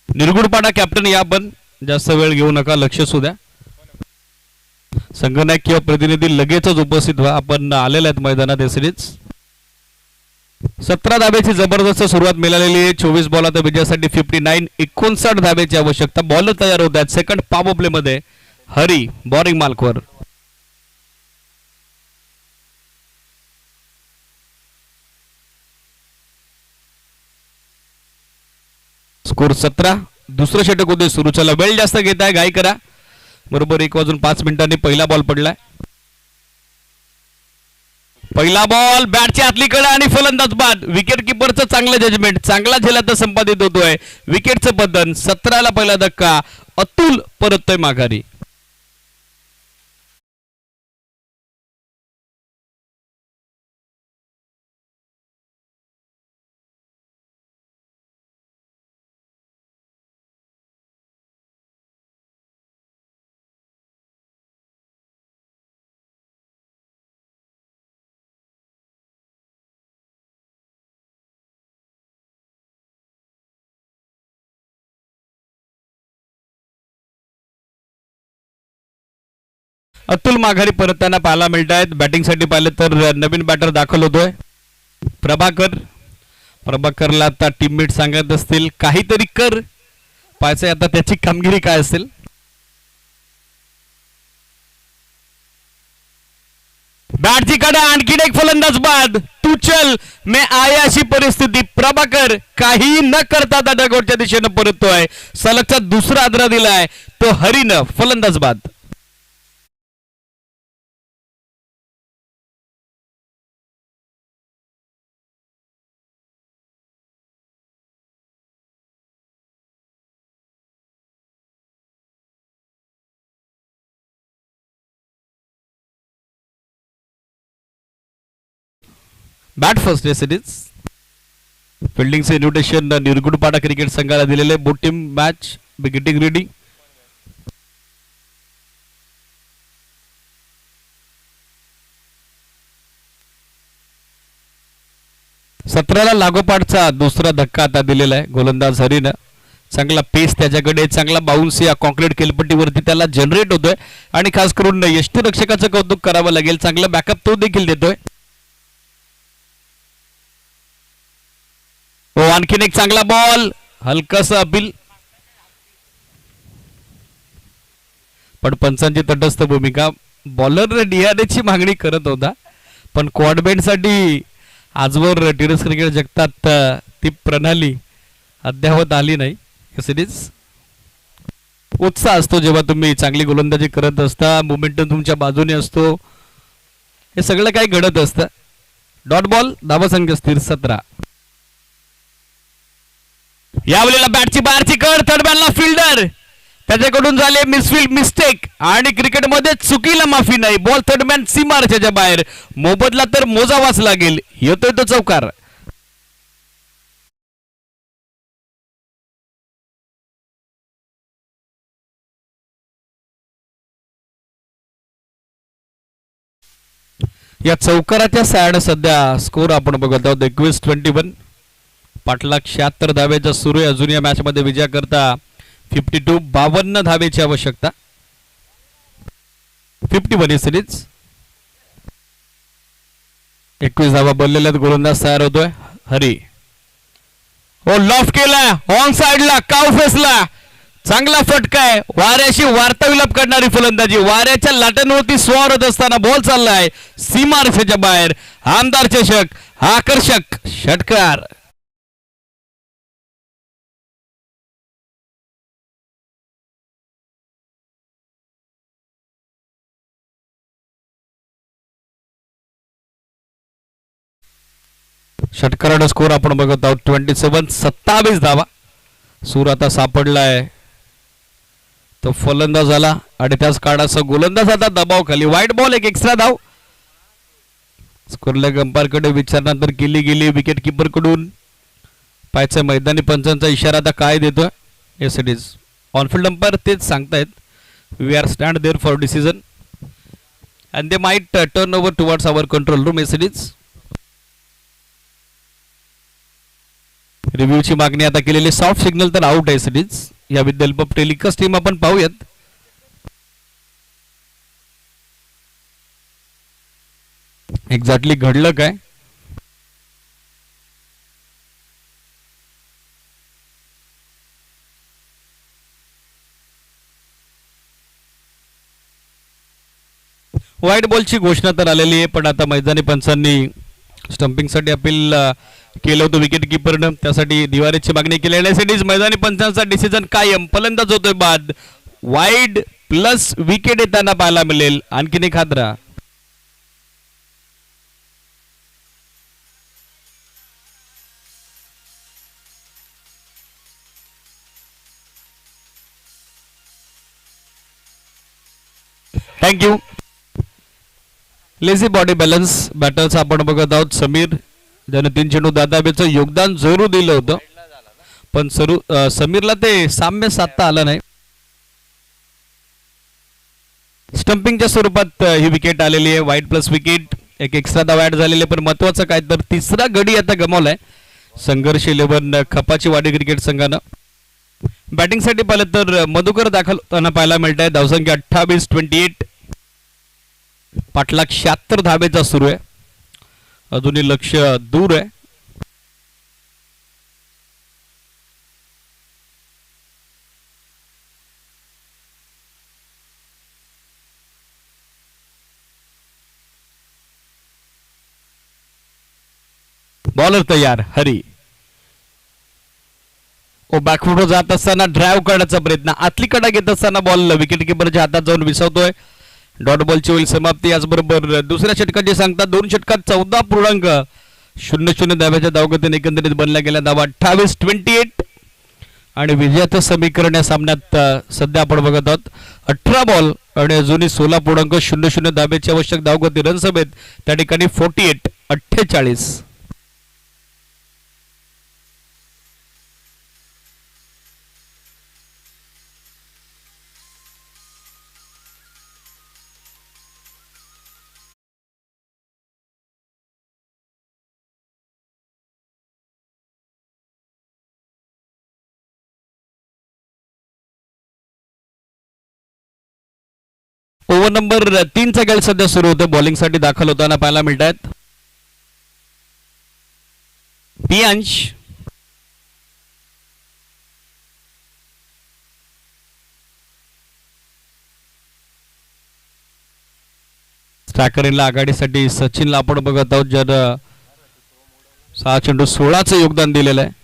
निरगुडपाडा कॅप्टन या, पण जास्त वेळ घेऊ नका, लक्ष असू द्या. संघनायक किंवा प्रतिनिधी लगेचच उपस्थित व्हा, आपण आलेले आहेत मैदानात. सिरीज 17 धाब्याची जबरदस्त सुरुवात मिळालेली आहे. 24 बॉल आता विजयासाठी 59. 59 धाब्याची आवश्यकता. बॉलर तयार होत आहेत. सेकंड पॉवर प्ले मध्ये हरी बॉलिंग मार्कवर. स्कोर 17. दुसरं षटक होते सुरू. चला, वेळ जास्त घेत आहे, गाय करा. बरोबर 1:05 पहिला बॉल पडलाय. पहिला बॉल बॅटच्या आतलीकडे आणि फलंदाज बाद. विकेट किपरचं चांगलं जजमेंट, चांगला झेलात संपादित होतोय. विकेटचं बदन. 17ला पहिला धक्का. अतुल परततोय माघारी. अतुल माघारी परतताना पाहायला मिळत आहेत. बॅटिंगसाठी पाहिलं तर नवीन बॅटर दाखल होतोय प्रभाकर. प्रभाकरला आता टीममेट सांगत असतील काहीतरी कर. पाहायचंय आता त्याची कामगिरी काय असेल. बॅटची कडा, आणखीन एक फलंदाज बाद. तू चल मैं आया अशी परिस्थिती. प्रभाकर काही न करता दादागोटच्या दिशेनं परततोय. सलगचा दुसरा आदरा दिलाय तो हरीनं. फलंदाज बाद. Bat first day series. फिल्डिंगचे इन्व्हिटेशन निरगुडपाडा क्रिकेट संघाला दिलेले. Both team match beginning ready. सतराला लागोपाठचा दुसरा धक्का आता दिलेला आहे गोलंदाज हरीनं. चांगला पेस त्याच्याकडे, चांगला बाउन्स या कॉन्क्रीट केलपट्टीवरती त्याला जनरेट होतोय आणि खास करून यष्टीरक्षकाचं कौतुक करावं लागेल. चांगला बॅकअप तो देखील देतोय. हो, आणखीन एक चांगला बॉल. हलकासा अपील, पण पंचांची तटस्थ भूमिका. बॉलर डीआरएची मागणी करत होता, पण क्वाडबँडसाठी आजवर टेनिस क्रिकेट जगतात ती प्रणाली अद्यावत आली नाही. सिरीज उत्साह असतो जेव्हा तुम्ही चांगली गोलंदाजी करत असता, मोमेंटम तुमच्या बाजूने असतो, हे सगळं काही घडत असतं. डॉट बॉल, धावसंख्या स्थिर 17. यावेळेला बॅटची बाहेरची कड, थर्ड बॅटला फिल्डर त्याच्याकडून झाले मिसफील्ड मिस्टेक आणि क्रिकेटमध्ये चुकीला माफी नाही. बॉल थर्ड मॅन सीमारेषेच्या बाहेर, मोबदला तर मोजावाच लागेल. येतोय तो चौकार. या चौकाराच्या सायाने सध्या स्कोर आपण बघत आहोत 21-21. पाठलाग 76 धावेचा सुरू आहे. अजून या मॅच मध्ये विजय करता 52 धावेची आवश्यकता. 51 सिरीज. 21 धावा बोललेल्या गोलंदाज तयार होतोय हरी. हो लॉफ्ट केला ऑन साइडला, काव फेसला, चांगला फटका आहे. वाऱ्याशी वार्ता विलाप करणारी फलंदाजी, वाऱ्याच्या लाटांवरती स्वार होत असताना बॉल चाललाय सीमारेषेच्या बाहेर. आमदार चषक, आकर्षक षटकार. षटकाराचा स्कोर आपण बघत आहोत 27 धावा. सूर आता सापडलाय तो फलंदाज आला आणि त्याच काळाचा गोलंदाज आता दबाव खाली. वाईट बॉल, एक एक्स्ट्रा धाव. स्कोरलेग अंपायर कडे विचारणानंतर केली गेली विकेट किपर कडून. पायच्या मैदानी पंचांचा इशारा आता काय देतोय? Yes it is. On field umpire तेच सांगतायत, we are stand there for decision and they might turn over towards our control room. Yes it is. रिव्ह्यूची मागणी आता केलेली, सॉफ्ट सिग्नल तर आउट आहे सिरीज. या विद्यालप टेलिकास्ट टीम आपण पाहूयात. एक्झॅक्टली घडलं काय? व्हाईट बॉलची घोषणा तर आलेली आहे, पण आता मैदानी पंचांनी स्टंपिंगसाठी अपील केलं होतं विकेट किपरनं, त्यासाठी दिवारीची मागणी केली. मैदानी पंचांचा डिसिजन कायम. फलंदाज होतोय बाद. वाईड प्लस विकेट येताना पाहायला मिळेल. आणखीन एक हादरा. Thank you. Lazy body balance batters आपण बघत आहोत. समीर ज्याने 3 चेंडू दादाबेचं योगदान जरूर दिलं होतं, पण समीरला ते साम्य साधता आलं नाही. स्टंपिंगच्या स्वरूपात ही विकेट आलेली आहे. वाईट प्लस विकेट, एक एक्स्ट्रा धाव ऍड झालेली आहे. पण महत्वाचं काय तर तिसरा गडी आता गमावलाय संघर्ष 11 खपाची वाडी क्रिकेट संघानं. बॅटिंगसाठी पाहिलं तर मधुकर दाखल होताना पाहायला मिळत आहे. धावसंख्या 28-28. पाठलाग 76 धावेचा सुरू आहे. अजूनही लक्ष दूर आहे. बॉलर तयार हरी. ओ बॅकफुटवर जात असताना ड्राईव्ह करण्याचा प्रयत्न, आतली कडा घेत असताना बॉल विकेट किपरच्या हातात जाऊन विसवतोय. डॉट बॉलची होईल समाप्ती. याचबरोबर दुसऱ्या षटकाची सांगता 2 षटकात 14.00 धाव्याच्या धावगतीने एकंदरीत बनल्या गेल्या धावा 28-28. आणि विजयाचं समीकरण या सामन्यात सध्या आपण बघत आहोत. 18 बॉल आणि अजूनही 16.00 धाब्याची आवश्यक धावगती रनसभेत त्या ठिकाणी 48-48. ओव्हर नंबर 3 चा खेळ सध्या सुरू होतो. बॉलिंग साठी दाखल होताना पाहायला मिळत आहेत पियांश, स्ट्रायकरला आघाडीसाठी सचिनला आपण बघत आहोत, ज्यानं 6 चेंडू 16चं योगदान दिलेलं आहे.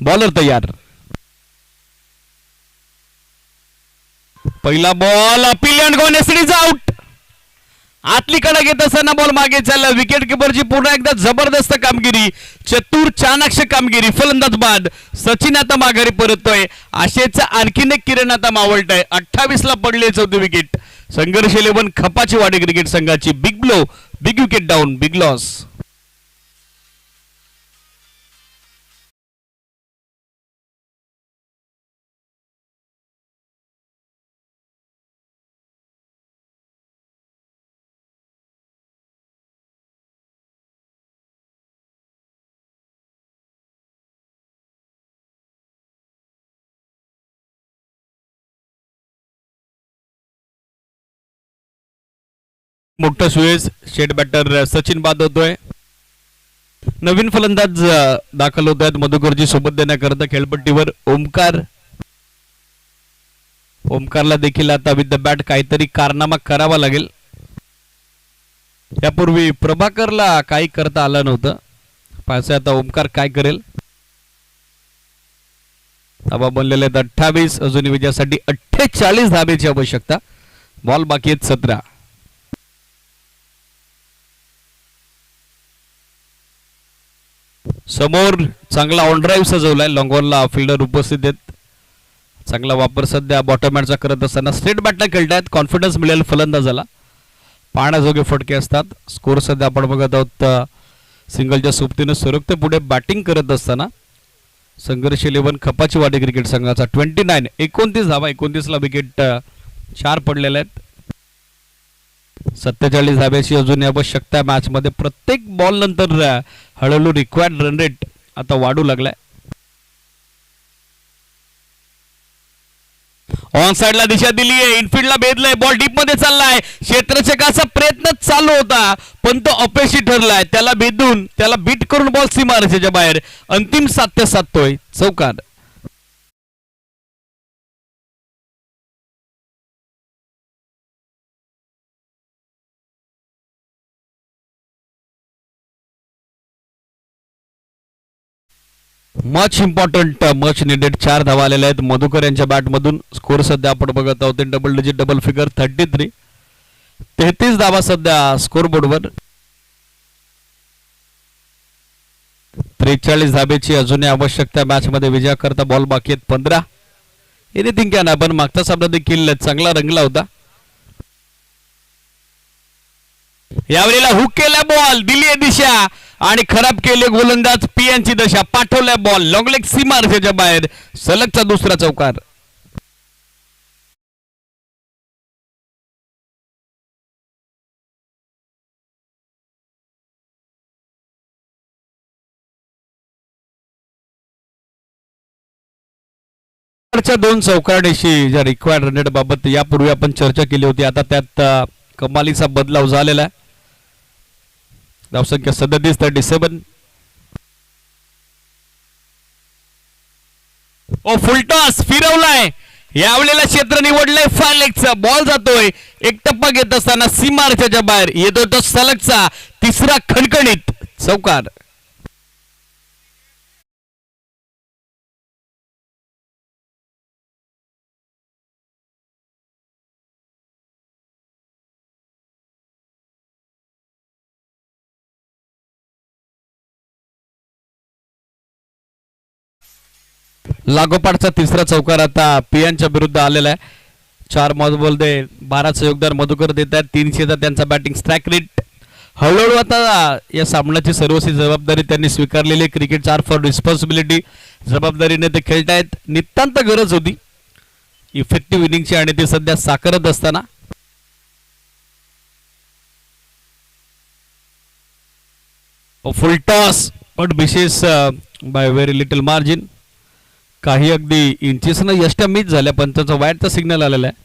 बॉलर तयार. पहिला बॉल पिलियन गोनेसडीज आउट. आतली कडे घेत असताना बॉल मागे चालला. विकेट किपरची पुन्हा एकदा जबरदस्त कामगिरी, चतुर चाणाक्ष कामगिरी. फलंदाज बाद. सचिन आता माघारी परततोय. आशेचा आणखीन एक किरण आता मावळत आहे. 28 ला पडली चौथी विकेट. संघर्ष 11 खपाची वाडी क्रिकेट संघाची. Big blow, big wicket down, big loss. मोठं सुयश शेट बॅटर सचिन बाद होतोय. नवीन फलंदाज दाखल होत आहेत मधुकरजी सोबत देण्याकरता खेळपट्टीवर ओमकार. ओमकारला देखील आता विथ द बॅट काहीतरी कारनामा करावा लागेल. यापूर्वी प्रभाकरला काही करता आलं नव्हतं. पाहिजे आता ओमकार काय करेल. धाबा बनलेले आहेत 28. अजून विजयासाठी 48 धाब्याची आवश्यकता. बॉल बाकी आहेत 17. समोर चांगला ऑन ड्राईव्ह सजवलाय. लॉंगॉनला फिल्डर उपस्थित आहेत. चांगला वापर सध्या बॉटमॅनचा करत असताना स्ट्रेट बॅटला खेळतायत. कॉन्फिडन्स मिळेल फलंदाजाला. पाहण्याजोगे फटके असतात. स्कोर सध्या आपण बघत आहोत सिंगलच्या सोबतीनं सरकते पुढे बॅटिंग करत असताना. संघर्ष 11 खपाची वाडी क्रिकेट संघाचा 29. 29 धावा. 29 ला विकेट 4 पडलेल्या आहेत. 47 धाब्याची अजून आवश्यकता मॅच मध्ये. प्रत्येक बॉल नंतर हळूहळू रिक्वायर्ड रन रेट आता वाढू लागलाय. ऑन साइडला दिशा दिली आहे. इनफिल्डला भेदलाय. बॉल डीप मध्ये चाललाय. क्षेत्ररक्षकाचा प्रयत्न चालू होता पण तो अपयशी ठरलाय. त्याला भेदून त्याला बीट करून बॉल सीमारेषेच्या बाहेर. अंतिम साध्य साधतोय चौकार. मच इम्पॉर्टंट, मच निडेड 4 धावा आलेल्या आहेत मधुकर यांच्या बॅट मधून. स्कोर सध्या आपण बघत आहोत डबल डिजिट डबल फिगर 33. 33 धावा सध्या स्कोर बोर्डवर. 43 धाब्याची अजूनही आवश्यकता मॅच मध्ये विजयाकरता. बॉल बाकी आहेत 15. Anything can happen. मागचा सामना देखील चांगला रंगला होता. यावेळेला हुक केला बॉल. दिली दिशा आणि खराब केले गोलंदाज पियांची दशा. पाठवल्या बॉल लॉंग लेग सीमारेषेच्या बाहेर. सलगचा दुसरा चौकार. दोन चौकारडेशी ज्या रिक्वायर्ड रन रेट बाबत यापूर्वी आपण चर्चा केली होती. आता त्यात कमालीचा बदलाव झालेला आहे. धावसंख्या 37, 37. ओ फुलटॉस फिरवलाय. यावेळेला क्षेत्र निवडलंय फार लेगचा. बॉल जातोय. एक टप्पा घेत असताना सीमारेषेच्या बाहेर येतोय तो सलगचा तिसरा खणखणीत चौकार. लागोपाठचा तिसरा चौकार आता पियांच्या विरुद्ध आलेला आहे. 4 बॉल दे 12चं योगदान मधुकर देत आहेत. 300चा त्यांचा बॅटिंग स्ट्राईक रेट. हळूहळू आता या सामन्याची सर्वस्वी जबाबदारी त्यांनी स्वीकारलेली. Cricket R for responsibility. जबाबदारीने ते खेळतायत. नितांत गरज होती इफेक्टिव्ह इनिंगची आणि ते सध्या साकारत असताना. फुल टॉस बट विशेष बाय व्हेरी लिटल मार्जिन. काही अगदी इंचेसनं यष्टा मिस झाल्या पण त्याचा वाईटचा सिग्नल आलेला आहे.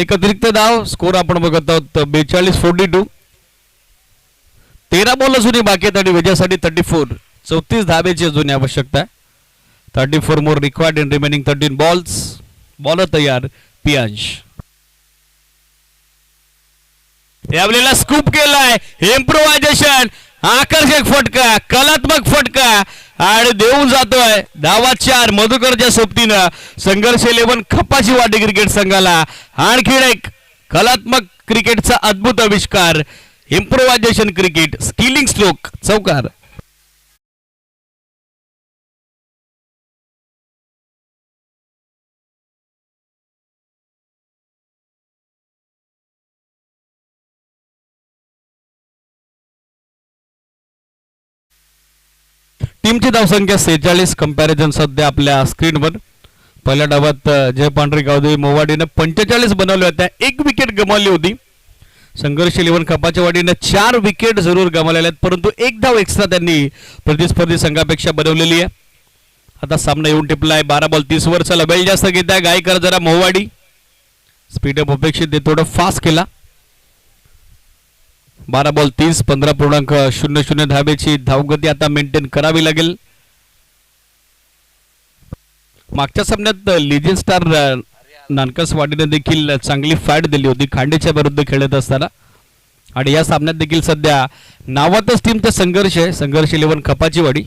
एक अतिरिक्त धाव. स्कोर आपण बघत आहोत 42-42. 13 बॉल अजूनही बाकी आहेत आणि विजयासाठी 34. 34 धाब्याची अजूनही आवश्यकता आहे. 34 more required in remaining 13 balls. Bowler तयार पियांश. यावेळेला स्कूप केलाय. इम्प्रोव्हायझेशन आकर्षक फटका, कलात्मक फटका आणि देऊन जातोय धावा 4 मधुकरच्या सोबतीनं संघर्ष 11 खपाची वाटी क्रिकेट संघाला आणखीन एक कलात्मक क्रिकेटचा अद्भुत आविष्कार. इम्प्रोव्हायझेशन क्रिकेट, स्किलिंग स्ट्रोक, चौकार. टीमची धावसंख्या 46 कंपॅरिझन सध्या आपल्या स्क्रीनवर. पहिल्या डावात जय पांढरे गावदेवी मोवाडीनं 45 बनवल्या होत्या, 1 विकेट गमावली होती. संघर्ष 11 खपाच्या वाडीनं 4 विकेट जरूर गमावलेल्या आहेत, परंतु 1 धाव एक्स्ट्रा त्यांनी प्रतिस्पर्धी संघापेक्षा बनवलेली आहे. आता सामना येऊन टिपलाय. 12 बॉल 30 वर. चला बेल जास्त घेत आहे गायकर जरा मोवाडी. स्पीडअप अपेक्षित थोडं फास्ट केला. 12 बॉल 30, 15.00 धावेची धावगती आता मेंटेन करावी लागेल. मागच्या सामन्यात लिजन स्टार नानकसवाडीने देखील चांगली फाईट दिली होती खांडेच्या विरुद्ध खेळत असताना, आणि या सामन्यात देखील सध्या नावातच टीमचा संघर्ष आहे. संघर्ष 11 खपाची वाडी.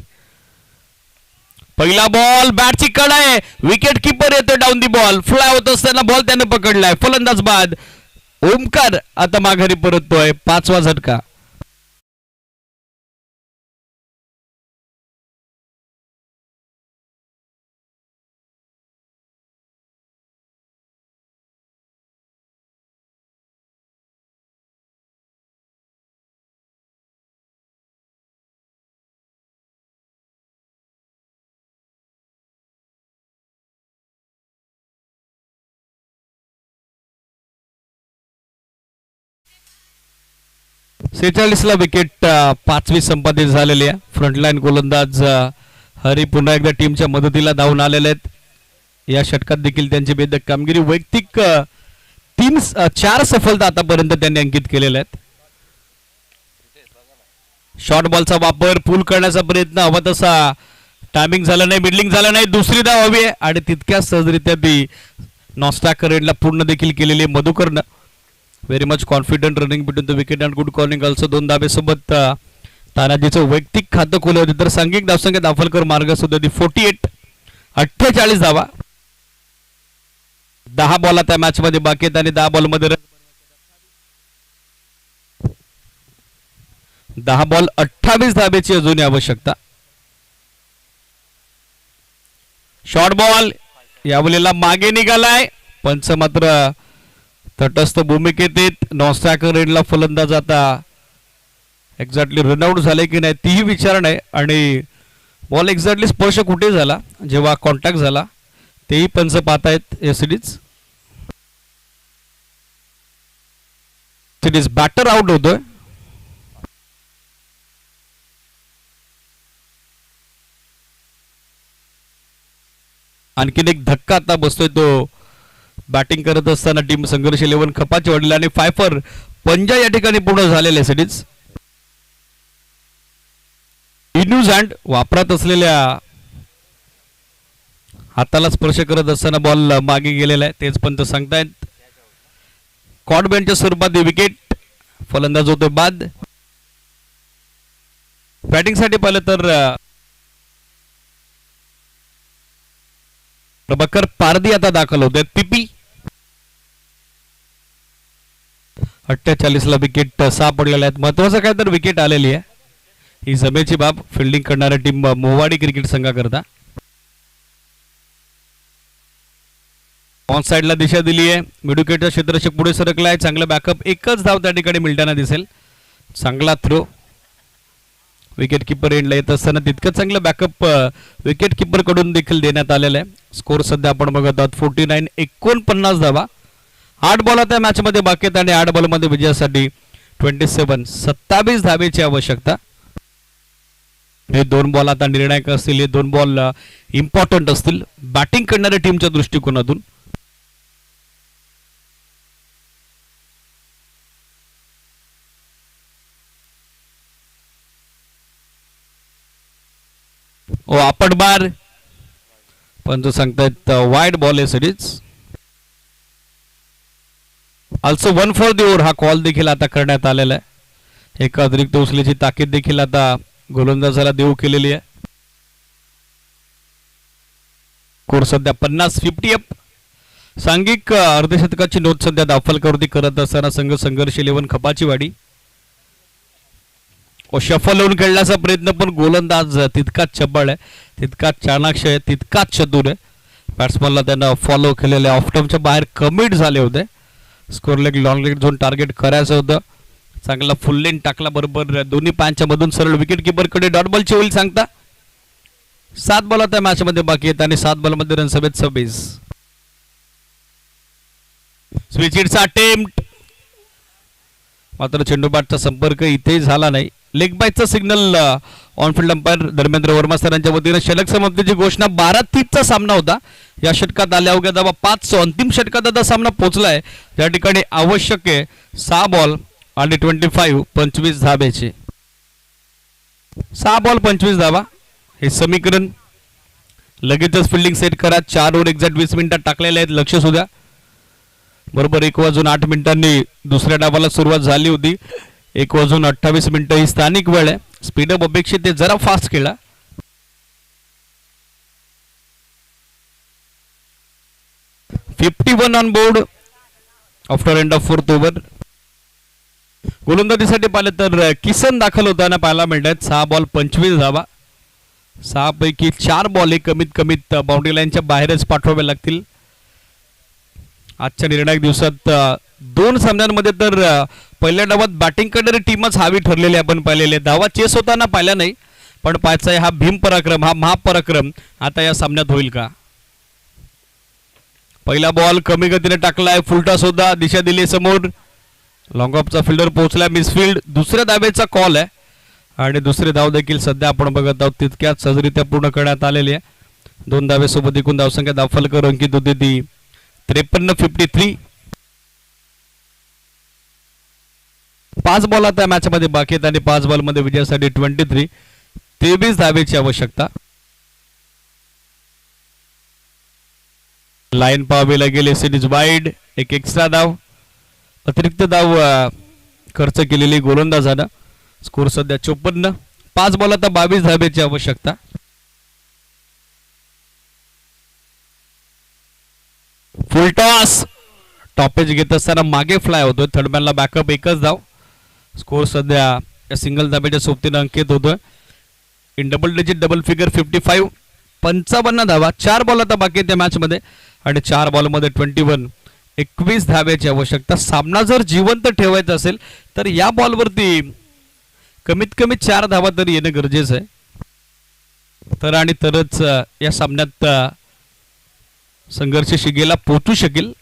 पहिला बॉल बॅटची कड आहे, विकेट किपर येतो डाऊन दी बॉल. फ्लाय होत असताना बॉल त्याने पकडलाय. फलंदाज बाद. ओमकार आता माघारी परततोय. 5वा झटका. ला विकेट 5वी संपादित झालेली आहे. फ्रंटलाईन गोलंदाज हरी पुन्हा एकदा टीमच्या मदतीला धावून आलेले आहेत. या षटकात देखील त्यांची बेधक कामगिरी. वैयक्तिक 4 सफलता आतापर्यंत त्यांनी अंकित केलेल्या आहेत. शॉर्ट बॉलचा वापर, पूल करण्याचा प्रयत्न, हवा तसा टायमिंग झाला नाही, मिडलिंग झाला नाही. दुसरी धाव हवी आहे आणि तितक्या सहजरित्या ती नॉस्टॅक रेडला पूर्ण देखील केलेली मधुकरनं. Very much confident running between the wicket and good calling also. 2 धाबेसोबत तानाजीचं वैयक्तिक खातं खुलं होते, तर सांघिक धावसंख्या दाफलकर मार्ग सुद्धा 48, 48 धावा. 10 बॉल आता मॅच मध्ये बाकी आहेत आणि 10 बॉल मध्ये 10 बॉल 28 धाबेची अजूनही आवश्यकता. शॉर्ट बॉल यावेळेला मागे निघालाय. पंच मात्र तटस्थ भूमिकेत येत. नॉस्टॅक रेडला फलंदाज आता एक्झॅक्टली रनआउट झाले की नाही तीही विचार नाही, आणि बॉल एक्झॅक्टली स्पर्श कुठे झाला जेव्हा कॉन्टॅक्ट झाला तेही पंच पाहतायत. सिरीज बॅटर आउट होतोय. आणखीन एक धक्का आता बसतोय तो बॅटिंग करत असताना टीम संघर्ष 11 खपाची वाढली आणि फायफर पंजा या ठिकाणी पूर्ण झालेले. सिरीज न्यूज हँड वापरत असलेल्या हाताला स्पर्श करत असताना बॉल मागे गेलेला आहे, तेच पंत सांगतायत. कॉट बँडच्या स्वरूपात विकेट. फलंदाज होतोय बाद. बॅटिंग साठी पाहिलं तर प्रभाकर पारदी आता दाखल होते. पीपी 48 ला विकेट 6 पडलेल्या आहेत. महत्वाचं काय तर विकेट आलेली आहे. ही जमेची बाब फिल्डिंग करणाऱ्या टीम मोवाडी क्रिकेट संघाकरता. ऑन साइडला दिशा दिली आहे. मिडविकेटचा क्षेत्ररक्षक पुढे सरकलाय. चांगला बॅकअप. एकच धाव त्या ठिकाणी मिळताना दिसेल. चांगला थ्रो. विकेट किपर एंडला येत असताना तितकं चांगलं बॅकअप विकेट किपर कडून देखील देण्यात आलेलं आहे. स्कोर सध्या आपण बघत आहोत 49, 49 धावा. 8 बॉल आता मॅच मध्ये बाकी आहेत आणि 8 बॉल मध्ये विजयासाठी 27 धावेची आवश्यकता. हे 2 बॉल आता निर्णायक असतील. हे 2 बॉल इम्पॉर्टंट असतील बॅटिंग करणाऱ्या टीमच्या दृष्टिकोनातून. ओ आपट बार पण तो सांगतायत वाईड बॉल आहे. Series also 1 for the over हा कॉल देखील आता करण्यात आलेला आहे. एक अतिरिक्त उचलीची ताकीद देखील आता गोलंदाजाला देऊ केलेली आहे. स्कोर सध्या 50 अप. सांघिक अर्धशतकाची नोंद सध्या दाफलकावरती करत असताना संघर्ष 11 खपाचीवाडी. शफल होऊन खेळण्याचा प्रयत्न, पण गोलंदाज तितकाच चपळ आहे, तितकाच चाणाक्ष आहे, तितकाच चतुर आहे. बॅट्समनला त्यानं फॉलो केलेले ऑफ टर्मच्या बाहेर कमिट झाले होते. Score leg long leg zone target करायचं होतं. चांगला फुल लेन टाकला, बरोबर दोन्ही पायांच्या मधून सरळ विकेट किपरकडे डॉट बॉलची होईल सांगता. 7 बॉल आता मॅच मध्ये बाकी आहेत आणि 7 बॉल मध्ये रन्स हवेत 26. स्विच हिटचा अटेम्प्ट, मात्र चेंडूबाटचा संपर्क इथे झाला नाही. लेग बायचा signal on field umpire Dharmendra Verma सरांच्या वतीने षटक समाप्तीची घोषणा. 12-30चा सामना होता. या षटकात आल्या अवघ्या धावा 500. अंतिम षटकात आता सामना पोहोचलाय. या ठिकाणी आवश्यक आहे 6 बॉल आणि 25 धाब्याचे. 6 बॉल 25 धावा हे समीकरण. लगेचच फिल्डिंग सेट करा. 4 ओव्हर एक्झॅक्ट 20 मिनिटात टाकलेले आहेत. लक्ष सुद्धा. बरोबर 1:08 दुसऱ्या डावाला सुरुवात झाली होती. 1:28 ही स्थानिक वेळ आहे. स्पीडअप अपेक्षित ते जरा फास्ट खेळा. $51 on board after end of 4th over. गोलंदाजीसाठी पाहिलं तर किसन दाखल होताना पाहायला मिळतात. 6 बॉल 25 धावा. 6 पैकी 4 बॉल हे कमीत कमीत बाउंड्री लाईनच्या बाहेरच पाठवावे लागतील. आजच्या निर्णायक दिवसात 2 सामन्यांमध्ये तर पहिल्या डावात बॅटिंग करणारी टीमच हवी ठरलेली आपण पाहिलेली. धावा चेस होताना पाहिला नाही, पण पाहायचा हा भीम पराक्रम, हा महापराक्रम आता या सामन्यात होईल का. पहिला बॉल कमी गतीने टाकलाय. फुलटॉस होता, दिशा दिली समोर. लॉंग ऑफचा फिल्डर पोहोचला, मिसफिल्ड. दुसऱ्या धावेचा कॉल आहे आणि दुसरे धाव देखील सध्या आपण बघत आहोत तितक्याच सहजरित्या पूर्ण करण्यात आलेली आहे. 2 धावेसोबत एकूण धावसंख्या दाफलकर अंकित होती ती 53-53. 5 बॉल आता मॅच मध्ये बाकी आहेत आणि 5 बॉल मध्ये विजयासाठी 23 धावेची आवश्यकता. लाईन पाहावी लागेल. Series wide. एक एक्स्ट्रा धाव, अतिरिक्त धाव खर्च केलेली गोलंदाजानं. स्कोर सध्या 54. 5 बॉल आता 22 धावेची आवश्यकता. फुल टॉस. टॉपेज घेत असताना मागे फ्लाय होतोय. थर्डमॅनला बॅकअप एकच धाव. स्कोर सध्या या सिंगल धाब्याच्या सोबतीनं अंकित होतोय. In double digit double figure 55. 55 धावा. 4 बॉल आता बाकी आहेत त्या मॅच मध्ये आणि 4 बॉल मध्ये 21 धाव्याची आवश्यकता. सामना जर जिवंत ठेवायचा असेल तर या बॉलवरती कमीत कमी 4 धावा तरी येणं गरजेचं आहे. तर आणि तरच या सामन्यात संघर्ष शिगेला पोहोचू शकेल.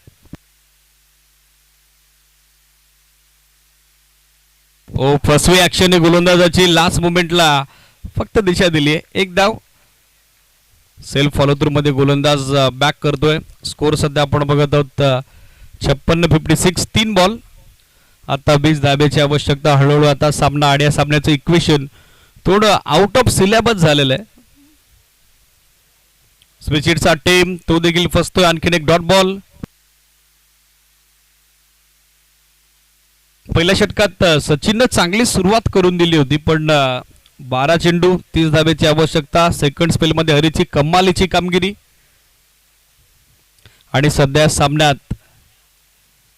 फसवी ऍक्शन गोलंदाजाची. लास्ट मोमेंटला फक्त दिशा दिली आहे. 1 धाव. सेल्फ फॉलो थ्रू मध्ये गोलंदाज बॅक करतोय. स्कोर सध्या आपण बघत आहोत 56-56. 3 बॉल आता 20 धाब्याची आवश्यकता. हळूहळू आता सामना आणि या सामन्याचं इक्वेशन थोडं आउट ऑफ सिलेबस झालेलं आहे. स्विच हिटचा टेम तो देखील फसतोय. आणखीन एक डॉट बॉल. पहिल्या षटकात सचिननं चांगली सुरुवात करून दिली होती, पण 12 चेंडू 30 धाब्याची आवश्यकता. सेकंड स्पेल मध्ये हरीची कमालीची कामगिरी आणि सध्या सामन्यात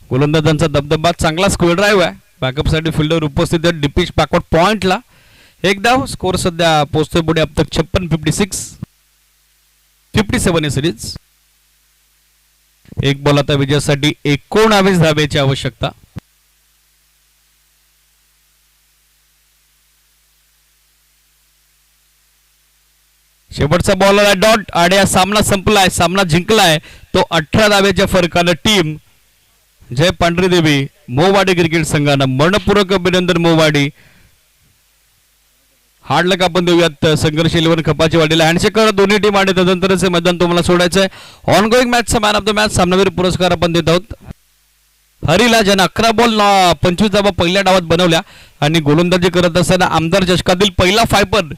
गोलंदाजांचा दबदबा. चांगला स्क्वेअर ड्राईव्ह आहे. बॅकअप साठी फिल्डर उपस्थित आहे डिपिच बॅकवर्ड पॉइंटला. 1 धाव. स्कोर सध्या पोहोचतोय पुढे अब तक 56-56. 57 सिरीज. 1 बॉल आता विजयासाठी 19 धाब्याची आवश्यकता. शेवटचा बॉल आला डॉट आणि हा सामना संपलाय. सामना जिंकलाय तो 18 धाब्याच्या फरकानं. टीम जय पांढरी देवी मोवाडी क्रिकेट संघानं मनपूर्वक अभिनंदन. मोवाडी हार्ड लक आपण देऊयात संघर्ष 11 खपाची वाढीला. हँडशेक करा दोन्ही टीम आणि तदनंतरच मैदान तुम्हाला सोडायचं आहे. ऑन गोईंग मॅचचा मॅन ऑफ द मॅच सामनावीर पुरस्कार आपण देत आहोत हरीला, ज्यानं 11 बॉल 25 धावा पहिल्या डावात बनवल्या आणि गोलंदाजी करत असताना आमदार चषकातील पहिला फायपर